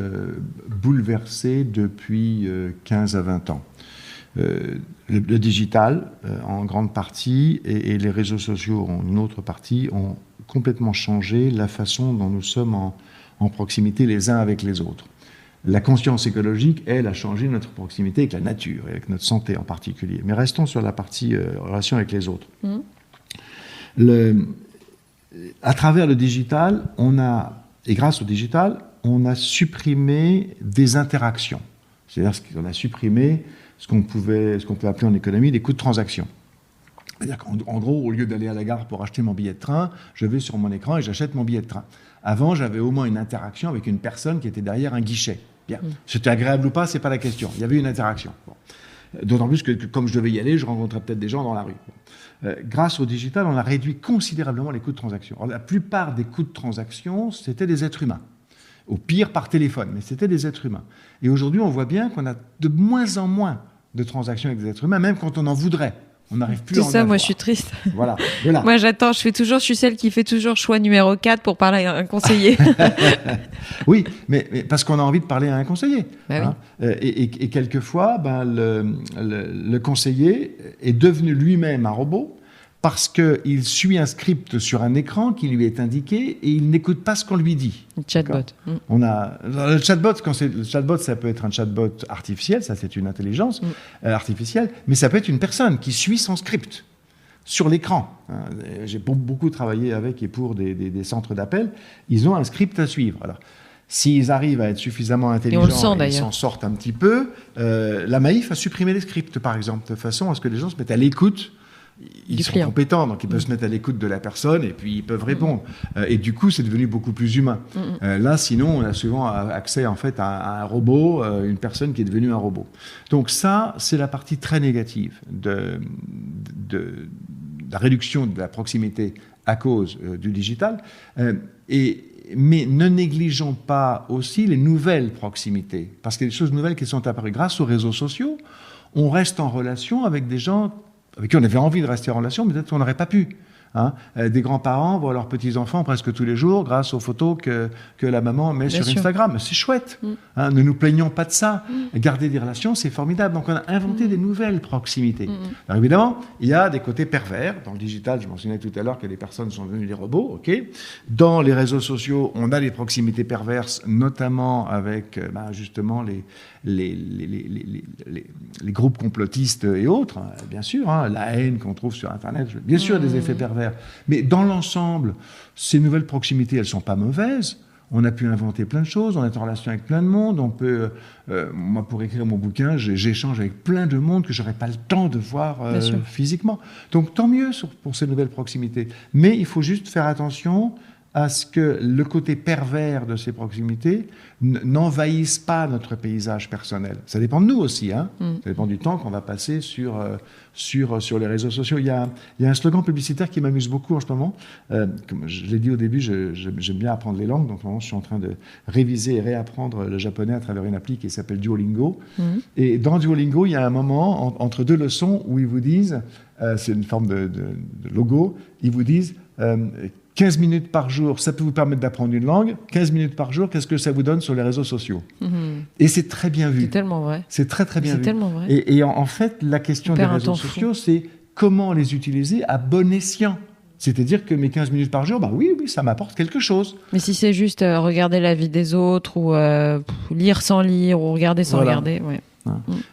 bouleversées depuis 15 à 20 ans. Le digital, en grande partie, et les réseaux sociaux, en une autre partie, ont complètement changé la façon dont nous sommes en proximité les uns avec les autres. La conscience écologique, elle, a changé notre proximité avec la nature, et avec notre santé en particulier. Mais restons sur la partie relation avec les autres. À travers le digital, et grâce au digital, on a supprimé des interactions. C'est-à-dire qu'on a supprimé ce qu'on peut appeler en économie des coûts de transaction. C'est-à-dire qu'en gros, au lieu d'aller à la gare pour acheter mon billet de train, je vais sur mon écran et j'achète mon billet de train. Avant, j'avais au moins une interaction avec une personne qui était derrière un guichet. Bien. C'était agréable ou pas, c'est pas la question. Il y avait une interaction. Bon. D'autant plus que comme je devais y aller, je rencontrais peut-être des gens dans la rue. Grâce au digital, on a réduit considérablement les coûts de transaction. Alors, la plupart des coûts de transaction, c'était des êtres humains. Au pire, par téléphone, mais c'était des êtres humains. Et aujourd'hui, on voit bien qu'on a de moins en moins de transactions avec des êtres humains, même quand on en voudrait. On n'arrive plus à en avoir. C'est ça, moi je suis triste. Voilà. Moi j'attends, je suis celle qui fait toujours choix numéro 4 pour parler à un conseiller. Oui, mais parce qu'on a envie de parler à un conseiller. Bah oui. Et quelquefois, le conseiller est devenu lui-même un robot parce qu'il suit un script sur un écran qui lui est indiqué et il n'écoute pas ce qu'on lui dit. Le chatbot. Le chatbot, ça peut être un chatbot artificiel, ça c'est une intelligence artificielle, mais ça peut être une personne qui suit son script sur l'écran. J'ai beaucoup travaillé avec et pour des centres d'appel. Ils ont un script à suivre. Alors, s'ils arrivent à être suffisamment intelligents et ils s'en sortent un petit peu, la Maïf a supprimé les scripts, par exemple, de façon à ce que les gens se mettent à l'écoute. Ils sont compétents, donc ils peuvent se mettre à l'écoute de la personne et puis ils peuvent répondre. Et du coup, c'est devenu beaucoup plus humain. Là, sinon, on a souvent accès en fait à un robot, une personne qui est devenue un robot. Donc ça, c'est la partie très négative de la réduction de la proximité à cause du digital, mais ne négligeons pas aussi les nouvelles proximités, parce qu'il y a des choses nouvelles qui sont apparues. Grâce aux réseaux sociaux, on reste en relation avec des gens avec qui on avait envie de rester en relation, mais peut-être qu'on n'aurait pas pu. Des grands-parents voient leurs petits-enfants presque tous les jours grâce aux photos que la maman met sur Instagram. C'est chouette. Ne nous plaignons pas de ça. Garder des relations, c'est formidable. Donc on a inventé des nouvelles proximités. Alors évidemment, il y a des côtés pervers. Dans le digital, je mentionnais tout à l'heure que les personnes sont devenues des robots. Okay. Dans les réseaux sociaux, on a des proximités perverses, notamment avec justement les groupes complotistes et autres, bien sûr, la haine qu'on trouve sur Internet, bien sûr des effets pervers. Mais dans l'ensemble, ces nouvelles proximités, elles ne sont pas mauvaises. On a pu inventer plein de choses, on est en relation avec plein de monde, on peut... moi, pour écrire mon bouquin, j'échange avec plein de monde que je n'aurais pas le temps de voir physiquement. Donc tant mieux pour ces nouvelles proximités. Mais il faut juste faire attention à ce que le côté pervers de ces proximités n'envahisse pas notre paysage personnel. Ça dépend de nous aussi, Ça dépend du temps qu'on va passer sur les réseaux sociaux. Il y a un slogan publicitaire qui m'amuse beaucoup en ce moment. Comme je l'ai dit au début, j'aime bien apprendre les langues, donc en ce moment, je suis en train de réviser et réapprendre le japonais à travers une appli qui s'appelle Duolingo. Et dans Duolingo, il y a un moment entre deux leçons où ils vous disent, c'est une forme de logo, ils vous disent 15 minutes par jour, ça peut vous permettre d'apprendre une langue. 15 minutes par jour, qu'est-ce que ça vous donne sur les réseaux sociaux ? Et c'est très bien vu. C'est tellement vrai. C'est très, très bien vu. C'est tellement vrai. Et en fait, la question des réseaux sociaux, c'est comment les utiliser à bon escient. C'est-à-dire que mes 15 minutes par jour, oui, ça m'apporte quelque chose. Mais si c'est juste regarder la vie des autres, ou lire sans lire, ou regarder sans regarder, ouais.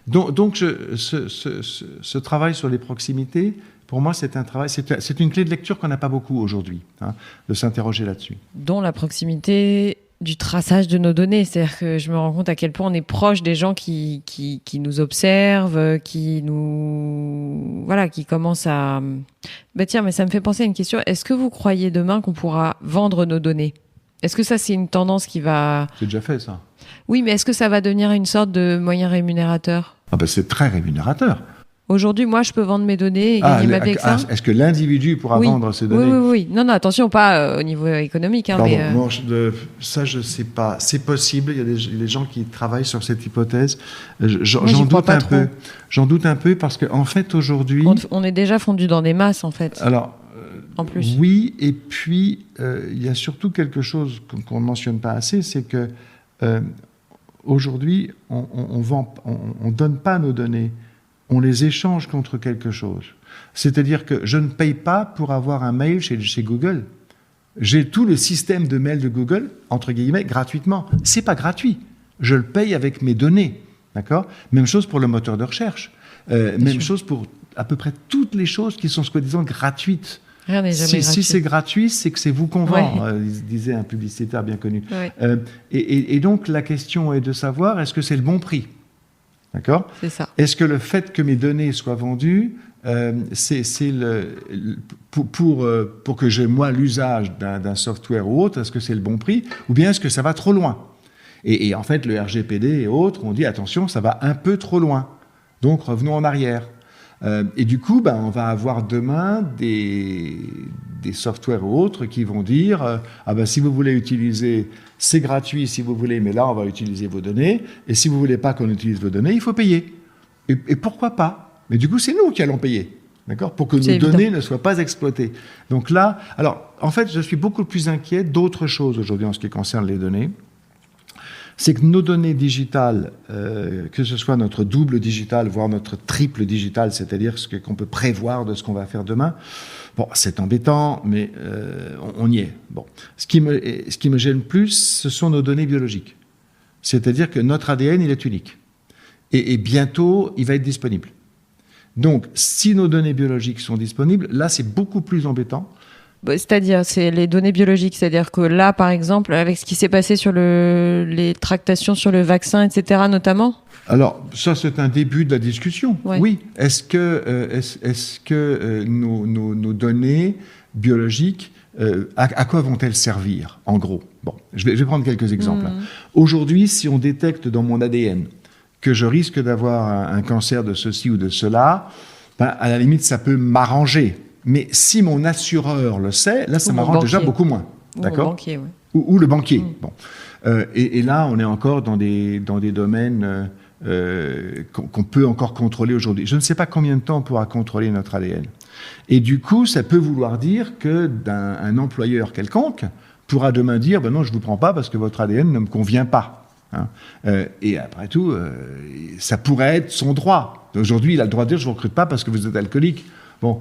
Donc ce travail sur les proximités, pour moi, c'est un travail, c'est une clé de lecture qu'on n'a pas beaucoup aujourd'hui, de s'interroger là-dessus. Dont la proximité du traçage de nos données. C'est-à-dire que je me rends compte à quel point on est proche des gens qui nous observent, qui commencent à... tiens, mais ça me fait penser à une question. Est-ce que vous croyez demain qu'on pourra vendre nos données ? Est-ce que ça, c'est une tendance qui va... C'est déjà fait, ça. Oui, mais est-ce que ça va devenir une sorte de moyen rémunérateur ? C'est très rémunérateur. Aujourd'hui, moi, je peux vendre mes données et gagner ma vie avec ça. Est-ce que l'individu pourra vendre ses données ? Oui. Non, attention, pas au niveau économique. Pardon, ça, je ne sais pas. C'est possible, il y a des gens qui travaillent sur cette hypothèse. J'en doute un peu parce qu'en fait, aujourd'hui... On est déjà fondu dans des masses, en fait. Alors, en plus. Oui, et puis, il y a surtout quelque chose qu'on ne mentionne pas assez, c'est que aujourd'hui, on donne pas nos données. On les échange contre quelque chose. C'est-à-dire que je ne paye pas pour avoir un mail chez Google. J'ai tout le système de mail de Google, entre guillemets, gratuitement. C'est pas gratuit. Je le paye avec mes données. D'accord ? Même chose pour le moteur de recherche. Même chose pour à peu près toutes les choses qui sont soi-disant gratuites. Rien n'est jamais gratuit. Si c'est gratuit, c'est que c'est vous qu'on vend, disait un publicitaire bien connu. Ouais. Et donc, la question est de savoir, est-ce que c'est le bon prix ? D'accord ? C'est ça. Est-ce que le fait que mes données soient vendues, pour que j'ai moi l'usage d'un software ou autre, est-ce que c'est le bon prix ou bien est-ce que ça va trop loin ? Et en fait, le RGPD et autres ont dit attention, ça va un peu trop loin. Donc revenons en arrière. Et du coup, on va avoir demain des softwares ou autres qui vont dire si vous voulez utiliser, c'est gratuit si vous voulez, mais là on va utiliser vos données, et si vous voulez pas qu'on utilise vos données, il faut payer. Et pourquoi pas ? Mais du coup, c'est nous qui allons payer, d'accord ? Pour que nos données ne soient pas exploitées. Donc là, alors en fait, je suis beaucoup plus inquiet d'autres choses aujourd'hui en ce qui concerne les données. C'est que nos données digitales, que ce soit notre double digital, voire notre triple digital, c'est-à-dire ce qu'on peut prévoir de ce qu'on va faire demain, c'est embêtant, mais on y est. Ce qui me gêne plus, ce sont nos données biologiques. C'est-à-dire que notre ADN, il est unique. Et bientôt, il va être disponible. Donc, si nos données biologiques sont disponibles, là, c'est beaucoup plus embêtant. C'est-à-dire, c'est les données biologiques. C'est-à-dire que là, par exemple, avec ce qui s'est passé sur les tractations sur le vaccin, etc., notamment. Alors, ça, c'est un début de la discussion. Ouais. Oui. Est-ce que nos données biologiques, à quoi vont-elles servir, en gros ? Je vais prendre quelques exemples. Aujourd'hui, si on détecte dans mon ADN que je risque d'avoir un cancer de ceci ou de cela, à la limite, ça peut m'arranger. Mais si mon assureur le sait, là, ça Ou mon m'arrange déjà banquier. beaucoup moins. Ou D'accord ? le banquier, ouais. Ou le banquier. Bon. Et là, on est encore dans des domaines qu'on peut encore contrôler aujourd'hui. Je ne sais pas combien de temps on pourra contrôler notre ADN. Et du coup, ça peut vouloir dire qu'un employeur quelconque pourra demain dire non, je ne vous prends pas parce que votre ADN ne me convient pas. Hein. Et après tout, ça pourrait être son droit. Aujourd'hui, il a le droit de dire je ne vous recrute pas parce que vous êtes alcoolique. Bon,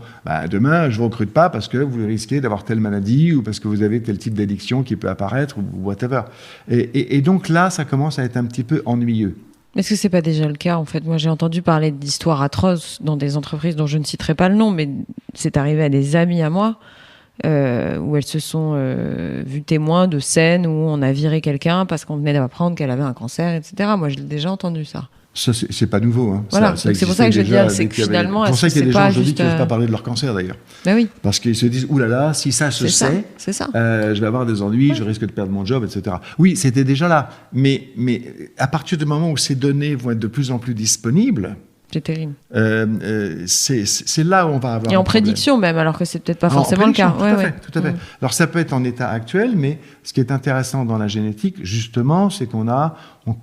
demain, je ne vous recrute pas parce que vous risquez d'avoir telle maladie ou parce que vous avez tel type d'addiction qui peut apparaître ou whatever. Et donc là, ça commence à être un petit peu ennuyeux. Est-ce que c'est pas déjà le cas, en fait? Moi, j'ai entendu parler d'histoires atroces dans des entreprises dont je ne citerai pas le nom, mais c'est arrivé à des amis à moi, où elles se sont vues témoins de scènes où on a viré quelqu'un parce qu'on venait d'apprendre qu'elle avait un cancer, etc. Moi, j'ai déjà entendu ça. Ça, c'est pas nouveau. Hein. Voilà, donc c'est pour ça que je veux dire, c'est que finalement, c'est pour ça qu'il y a des gens aujourd'hui qui ne peuvent pas parler de leur cancer, d'ailleurs. Ben oui. Parce qu'ils se disent, oulala, si ça se sait, c'est ça. Je vais avoir des ennuis, je risque de perdre mon job, etc. Oui, c'était déjà là. Mais à partir du moment où ces données vont être de plus en plus disponibles, c'est terrible. C'est là où on va avoir et en un problème. prédiction même, alors que c'est peut-être pas forcément le cas. Tout à fait. Alors ça peut être en état actuel, mais ce qui est intéressant dans la génétique, justement, c'est qu'on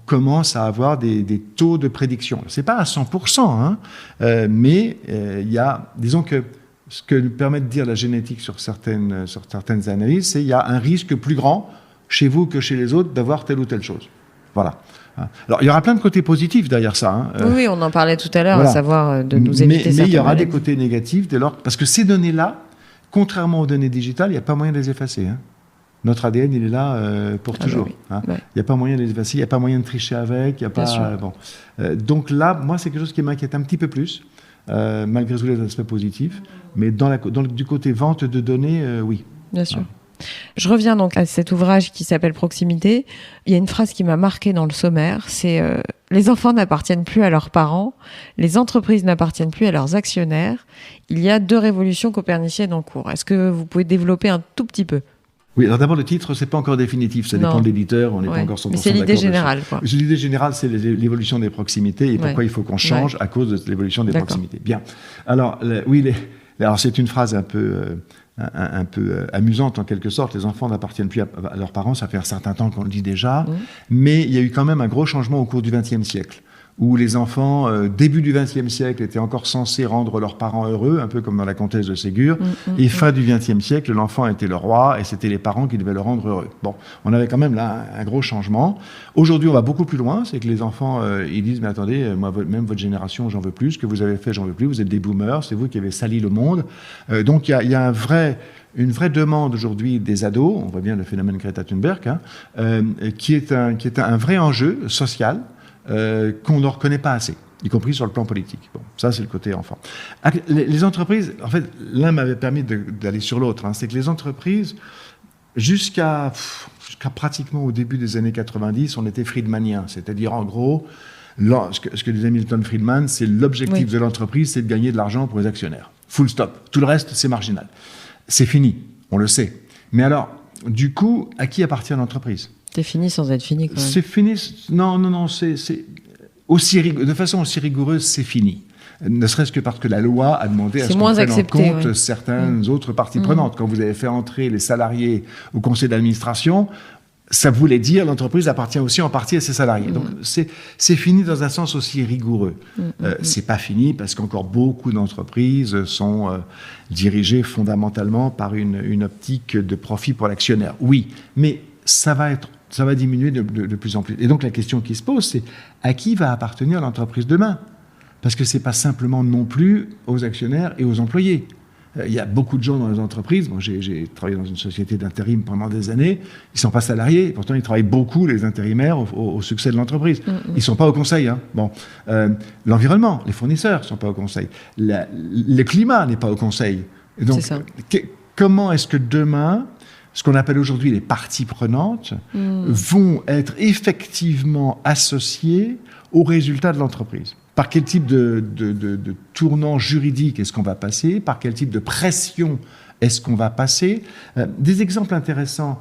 commence à avoir des taux de prédiction. C'est pas à 100%, hein, mais il y a, disons que ce que nous permet de dire la génétique sur certaines analyses, c'est qu'il y a un risque plus grand chez vous que chez les autres d'avoir telle ou telle chose. Voilà. Alors, il y aura plein de côtés positifs derrière ça. Hein. Oui, on en parlait tout à l'heure, voilà. À savoir de nous éviter mais il y aura maladies. des côtés négatifs dès lors, parce que ces données-là, contrairement aux données digitales, il n'y a pas moyen de les effacer. Hein. Notre ADN, il est là pour toujours. Oui. Hein. Ouais. Il n'y a pas moyen de les effacer, il n'y a pas moyen de tricher avec. Il y a pas, bon. Donc là, moi, c'est quelque chose qui m'inquiète un petit peu plus, malgré tous les aspects positifs. Mais du côté vente de données, oui. Bien sûr. Je reviens donc à cet ouvrage qui s'appelle Proximité. Il y a une phrase qui m'a marquée dans le sommaire, c'est les enfants n'appartiennent plus à leurs parents, les entreprises n'appartiennent plus à leurs actionnaires. Il y a 2 révolutions coperniciennes en cours. Est-ce que vous pouvez développer un tout petit peu? Oui, alors d'abord, le titre, c'est pas encore définitif, ça dépend de l'éditeur, on n'est pas encore 100% d'accord. Mais c'est l'idée générale, quoi. L'idée générale, c'est l'évolution des proximités et pourquoi il faut qu'on change à cause de l'évolution des D'accord. proximités. Bien. Alors, alors c'est une phrase un peu amusante en quelque sorte. Les enfants n'appartiennent plus à leurs parents, ça fait un certain temps qu'on le dit déjà, mais il y a eu quand même un gros changement au cours du XXe siècle, où les enfants, début du XXe siècle, étaient encore censés rendre leurs parents heureux, un peu comme dans la Comtesse de Ségur, et fin du XXe siècle, l'enfant était le roi, et c'était les parents qui devaient le rendre heureux. Bon, on avait quand même là un gros changement. Aujourd'hui, on va beaucoup plus loin, c'est que les enfants, ils disent, mais attendez, moi, même votre génération, j'en veux plus, ce que vous avez fait, j'en veux plus, vous êtes des boomers, c'est vous qui avez sali le monde. Donc, il y a une vraie demande aujourd'hui des ados, on voit bien le phénomène Greta Thunberg, hein, qui est un vrai enjeu social, qu'on ne reconnaît pas assez, y compris sur le plan politique. Bon, ça, c'est le côté enfant. Les entreprises, en fait, l'un m'avait permis d'aller sur l'autre. Hein, c'est que les entreprises, jusqu'à pratiquement au début des années 90, on était friedmaniens. C'est-à-dire, en gros, ce que disait Milton Friedman, c'est l'objectif de l'entreprise, c'est de gagner de l'argent pour les actionnaires. Full stop. Tout le reste, c'est marginal. C'est fini, on le sait. Mais alors, du coup, à qui appartient l'entreprise ? C'est fini sans être fini, quand même. C'est fini. Non. C'est de façon aussi rigoureuse, c'est fini. Ne serait-ce que parce que la loi a demandé à ce qu'on prenne en compte certaines autres parties prenantes. Quand vous avez fait entrer les salariés au conseil d'administration, ça voulait dire l'entreprise appartient aussi en partie à ses salariés. Donc c'est fini dans un sens aussi rigoureux. C'est pas fini parce qu'encore beaucoup d'entreprises sont dirigées fondamentalement par une optique de profit pour l'actionnaire. Oui, mais ça va diminuer de plus en plus. Et donc la question qui se pose, c'est à qui va appartenir l'entreprise demain ? Parce que c'est pas simplement non plus aux actionnaires et aux employés. Il y a beaucoup de gens dans les entreprises. Moi, j'ai travaillé dans une société d'intérim pendant des années. Ils sont pas salariés, et pourtant ils travaillent beaucoup, les intérimaires, au succès de l'entreprise. Ils sont pas au conseil. Hein. Bon, l'environnement, les fournisseurs sont pas au conseil. Le climat n'est pas au conseil. Et donc, comment est-ce que demain, ce qu'on appelle aujourd'hui les parties prenantes, vont être effectivement associées aux résultats de l'entreprise? Par quel type de tournant juridique est-ce qu'on va passer? Par quel type de pression est-ce qu'on va passer? Des exemples intéressants,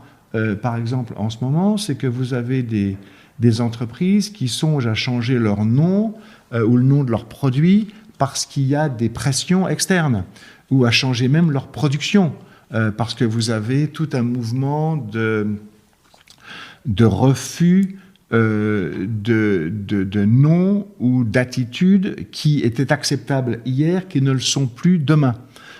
par exemple, en ce moment, c'est que vous avez des entreprises qui songent à changer leur nom ou le nom de leurs produits parce qu'il y a des pressions externes, ou à changer même leur production, parce que vous avez tout un mouvement de refus de non ou d'attitudes qui étaient acceptables hier, qui ne le sont plus demain.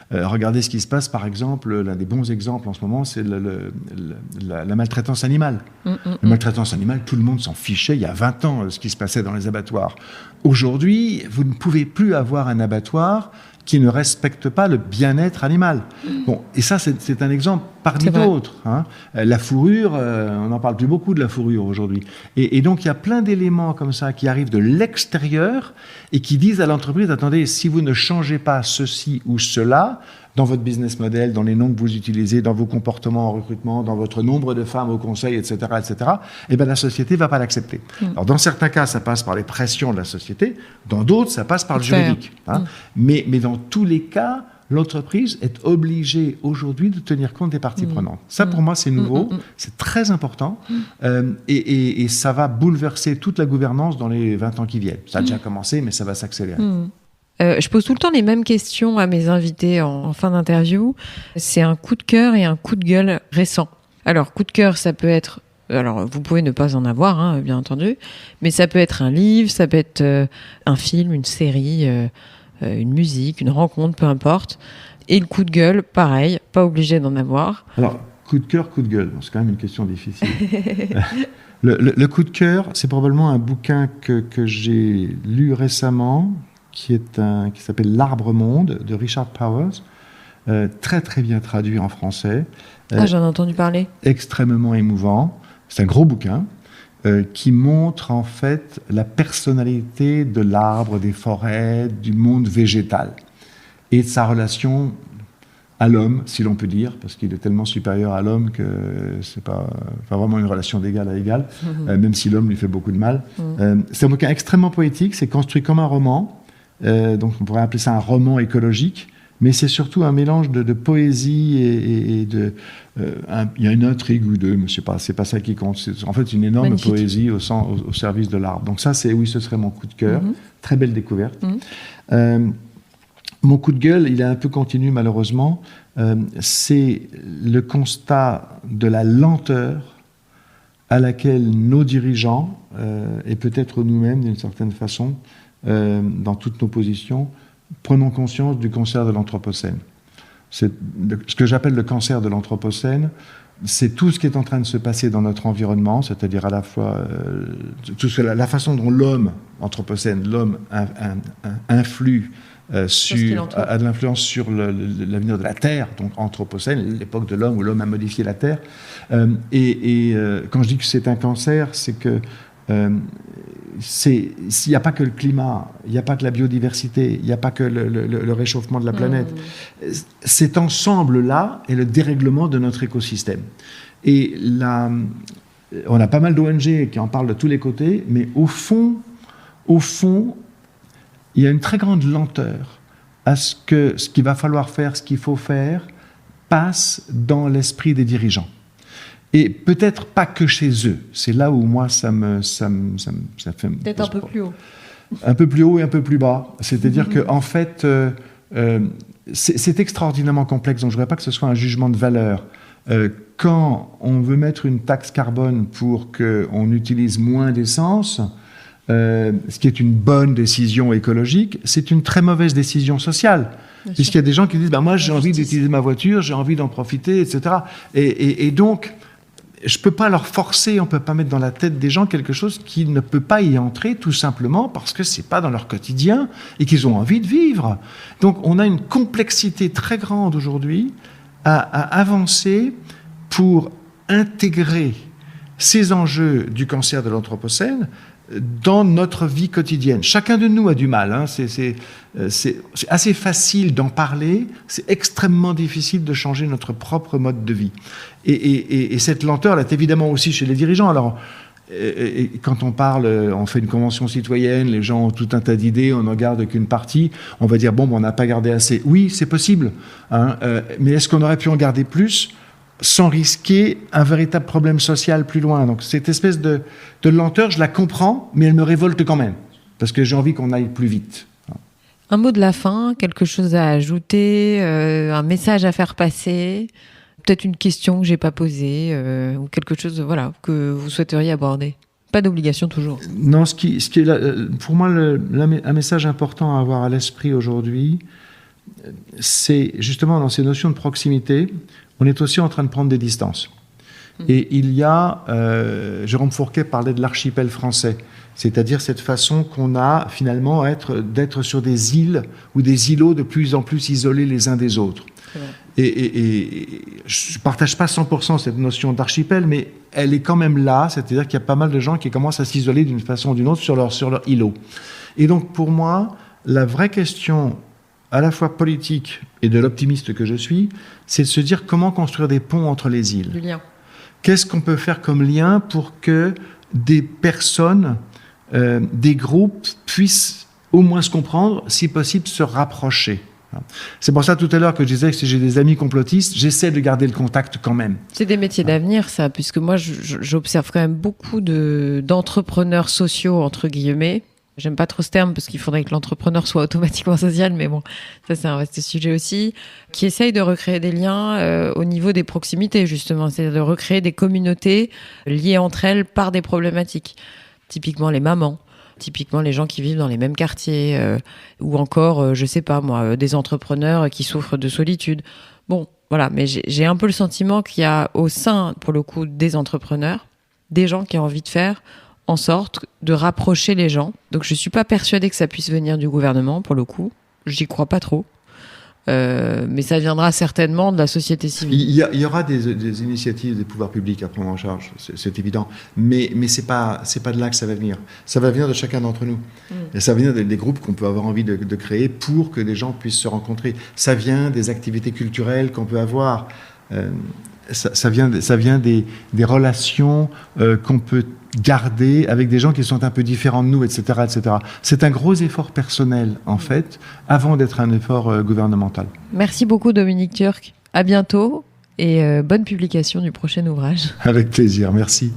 Regardez ce qui se passe, par exemple, l'un des bons exemples en ce moment, c'est la maltraitance animale. La maltraitance animale, tout le monde s'en fichait il y a 20 ans, ce qui se passait dans les abattoirs. Aujourd'hui, vous ne pouvez plus avoir un abattoir qui ne respecte pas le bien-être animal. Bon, et ça, c'est un exemple parmi d'autres. Hein. La fourrure, on n'en parle plus beaucoup de la fourrure aujourd'hui. Et donc, il y a plein d'éléments comme ça qui arrivent de l'extérieur et qui disent à l'entreprise, attendez, si vous ne changez pas ceci ou cela, dans votre business model, dans les noms que vous utilisez, dans vos comportements en recrutement, dans votre nombre de femmes au conseil, etc., eh bien, la société ne va pas l'accepter. Alors, dans certains cas, ça passe par les pressions de la société. Dans d'autres, ça passe par le juridique. Hein. Mais dans tous les cas, l'entreprise est obligée aujourd'hui de tenir compte des parties prenantes. Ça, pour moi, c'est nouveau, c'est très important, et ça va bouleverser toute la gouvernance dans les 20 ans qui viennent. Ça a déjà commencé, mais ça va s'accélérer. Je pose tout le temps les mêmes questions à mes invités en fin d'interview. C'est un coup de cœur et un coup de gueule récent. Alors, coup de cœur, ça peut être... Alors, vous pouvez ne pas en avoir, hein, bien entendu, mais ça peut être un livre, ça peut être un film, une série, une musique, une rencontre, peu importe. Et le coup de gueule, pareil, pas obligé d'en avoir. Alors, coup de cœur, coup de gueule, c'est quand même une question difficile. Le coup de cœur, c'est probablement un bouquin que j'ai lu récemment, qui s'appelle L'Arbre-Monde, de Richard Powers, très très bien traduit en français. J'en ai entendu parler. Extrêmement émouvant. C'est un gros bouquin qui montre en fait la personnalité de l'arbre, des forêts, du monde végétal et de sa relation à l'homme, si l'on peut dire, parce qu'il est tellement supérieur à l'homme que c'est pas vraiment une relation d'égal à égal, même si l'homme lui fait beaucoup de mal. C'est un bouquin extrêmement poétique, c'est construit comme un roman. Donc on pourrait appeler ça un roman écologique, mais c'est surtout un mélange de poésie et de... il y a une intrigue ou deux, mais c'est pas ça qui compte. C'est en fait une énorme Magnifique. Poésie au service de l'arbre. Donc ça, ce serait mon coup de cœur. Très belle découverte. Mon coup de gueule, il est un peu continu malheureusement. C'est le constat de la lenteur à laquelle nos dirigeants, et peut-être nous-mêmes d'une certaine façon, dans toutes nos positions, prenons conscience du cancer de l'Anthropocène. Ce que j'appelle le cancer de l'Anthropocène, c'est tout ce qui est en train de se passer dans notre environnement, c'est-à-dire à la fois la façon dont l'homme influe a de l'influence sur l'avenir de la Terre, donc Anthropocène, l'époque de l'homme où l'homme a modifié la Terre. Quand je dis que c'est un cancer, c'est que s'il n'y a pas que le climat, il n'y a pas que la biodiversité, il n'y a pas que le réchauffement de la planète. Cet ensemble-là est le dérèglement de notre écosystème. Et là, on a pas mal d'ONG qui en parlent de tous les côtés, mais au fond, il y a une très grande lenteur à ce qu'il va falloir faire, ce qu'il faut faire, passe dans l'esprit des dirigeants. Et peut-être pas que chez eux. C'est là où moi, ça fait... Peut-être un peu plus haut. Un peu plus haut et un peu plus bas. C'est-à-dire qu'en fait, c'est extraordinairement complexe. Donc je ne voudrais pas que ce soit un jugement de valeur. Quand on veut mettre une taxe carbone pour qu'on utilise moins d'essence, ce qui est une bonne décision écologique, c'est une très mauvaise décision sociale. Puisqu'il y a des gens qui disent moi j'ai envie d'utiliser ma voiture, j'ai envie d'en profiter, etc. Et donc, je ne peux pas leur forcer, on ne peut pas mettre dans la tête des gens quelque chose qui ne peut pas y entrer, tout simplement parce que ce n'est pas dans leur quotidien et qu'ils ont envie de vivre. Donc on a une complexité très grande aujourd'hui à avancer pour intégrer ces enjeux du cancer de l'Anthropocène dans notre vie quotidienne. Chacun de nous a du mal. Hein. C'est assez facile d'en parler, c'est extrêmement difficile de changer notre propre mode de vie. Et cette lenteur, elle est évidemment aussi chez les dirigeants. Alors, quand on parle, on fait une convention citoyenne, les gens ont tout un tas d'idées, on n'en garde qu'une partie, on va dire, on n'a pas gardé assez. Oui, c'est possible. Hein, mais est-ce qu'on aurait pu en garder plus sans risquer un véritable problème social plus loin? Donc cette espèce de lenteur, je la comprends, mais elle me révolte quand même, parce que j'ai envie qu'on aille plus vite. Un mot de la fin, quelque chose à ajouter, un message à faire passer, peut-être une question que j'ai pas posée, ou quelque chose que vous souhaiteriez aborder. Pas d'obligation toujours. Non, ce qui est là, pour moi un message important à avoir à l'esprit aujourd'hui, c'est justement dans ces notions de proximité, on est aussi en train de prendre des distances. Et il y a, Jérôme Fourquet parlait de l'archipel français, c'est-à-dire cette façon qu'on a finalement d'être sur des îles ou des îlots de plus en plus isolés les uns des autres. Et je ne partage pas 100% cette notion d'archipel, mais elle est quand même là, c'est-à-dire qu'il y a pas mal de gens qui commencent à s'isoler d'une façon ou d'une autre sur leur îlot. Et donc pour moi, la vraie question à la fois politique et de l'optimiste que je suis, c'est de se dire comment construire des ponts entre les îles. Du lien. Qu'est-ce qu'on peut faire comme lien pour que des personnes, des groupes puissent au moins se comprendre, si possible se rapprocher. C'est pour ça tout à l'heure que je disais que si j'ai des amis complotistes, j'essaie de garder le contact quand même. C'est des métiers d'avenir, ça, puisque moi, j'observe quand même beaucoup d'entrepreneurs sociaux, entre guillemets. J'aime pas trop ce terme parce qu'il faudrait que l'entrepreneur soit automatiquement social, mais bon, ça c'est un vaste sujet aussi, qui essayent de recréer des liens au niveau des proximités, justement, c'est-à-dire de recréer des communautés liées entre elles par des problématiques. Typiquement les mamans. Typiquement les gens qui vivent dans les mêmes quartiers, ou encore, je sais pas moi, des entrepreneurs qui souffrent de solitude. Bon, voilà, mais j'ai un peu le sentiment qu'il y a au sein, pour le coup, des entrepreneurs, des gens qui ont envie de faire en sorte de rapprocher les gens. Donc je suis pas persuadée que ça puisse venir du gouvernement, pour le coup. J'y crois pas trop. Mais ça viendra certainement de la société civile. Il y aura des initiatives des pouvoirs publics à prendre en charge, c'est évident. Mais c'est pas de là que ça va venir. Ça va venir de chacun d'entre nous. Et ça va venir des groupes qu'on peut avoir envie de créer pour que des gens puissent se rencontrer. Ça vient des activités culturelles qu'on peut avoir. Ça vient des relations qu'on peut garder avec des gens qui sont un peu différents de nous, etc., etc. C'est un gros effort personnel, en fait, avant d'être un effort gouvernemental. Merci beaucoup, Dominique Turc. À bientôt et bonne publication du prochain ouvrage. Avec plaisir, merci.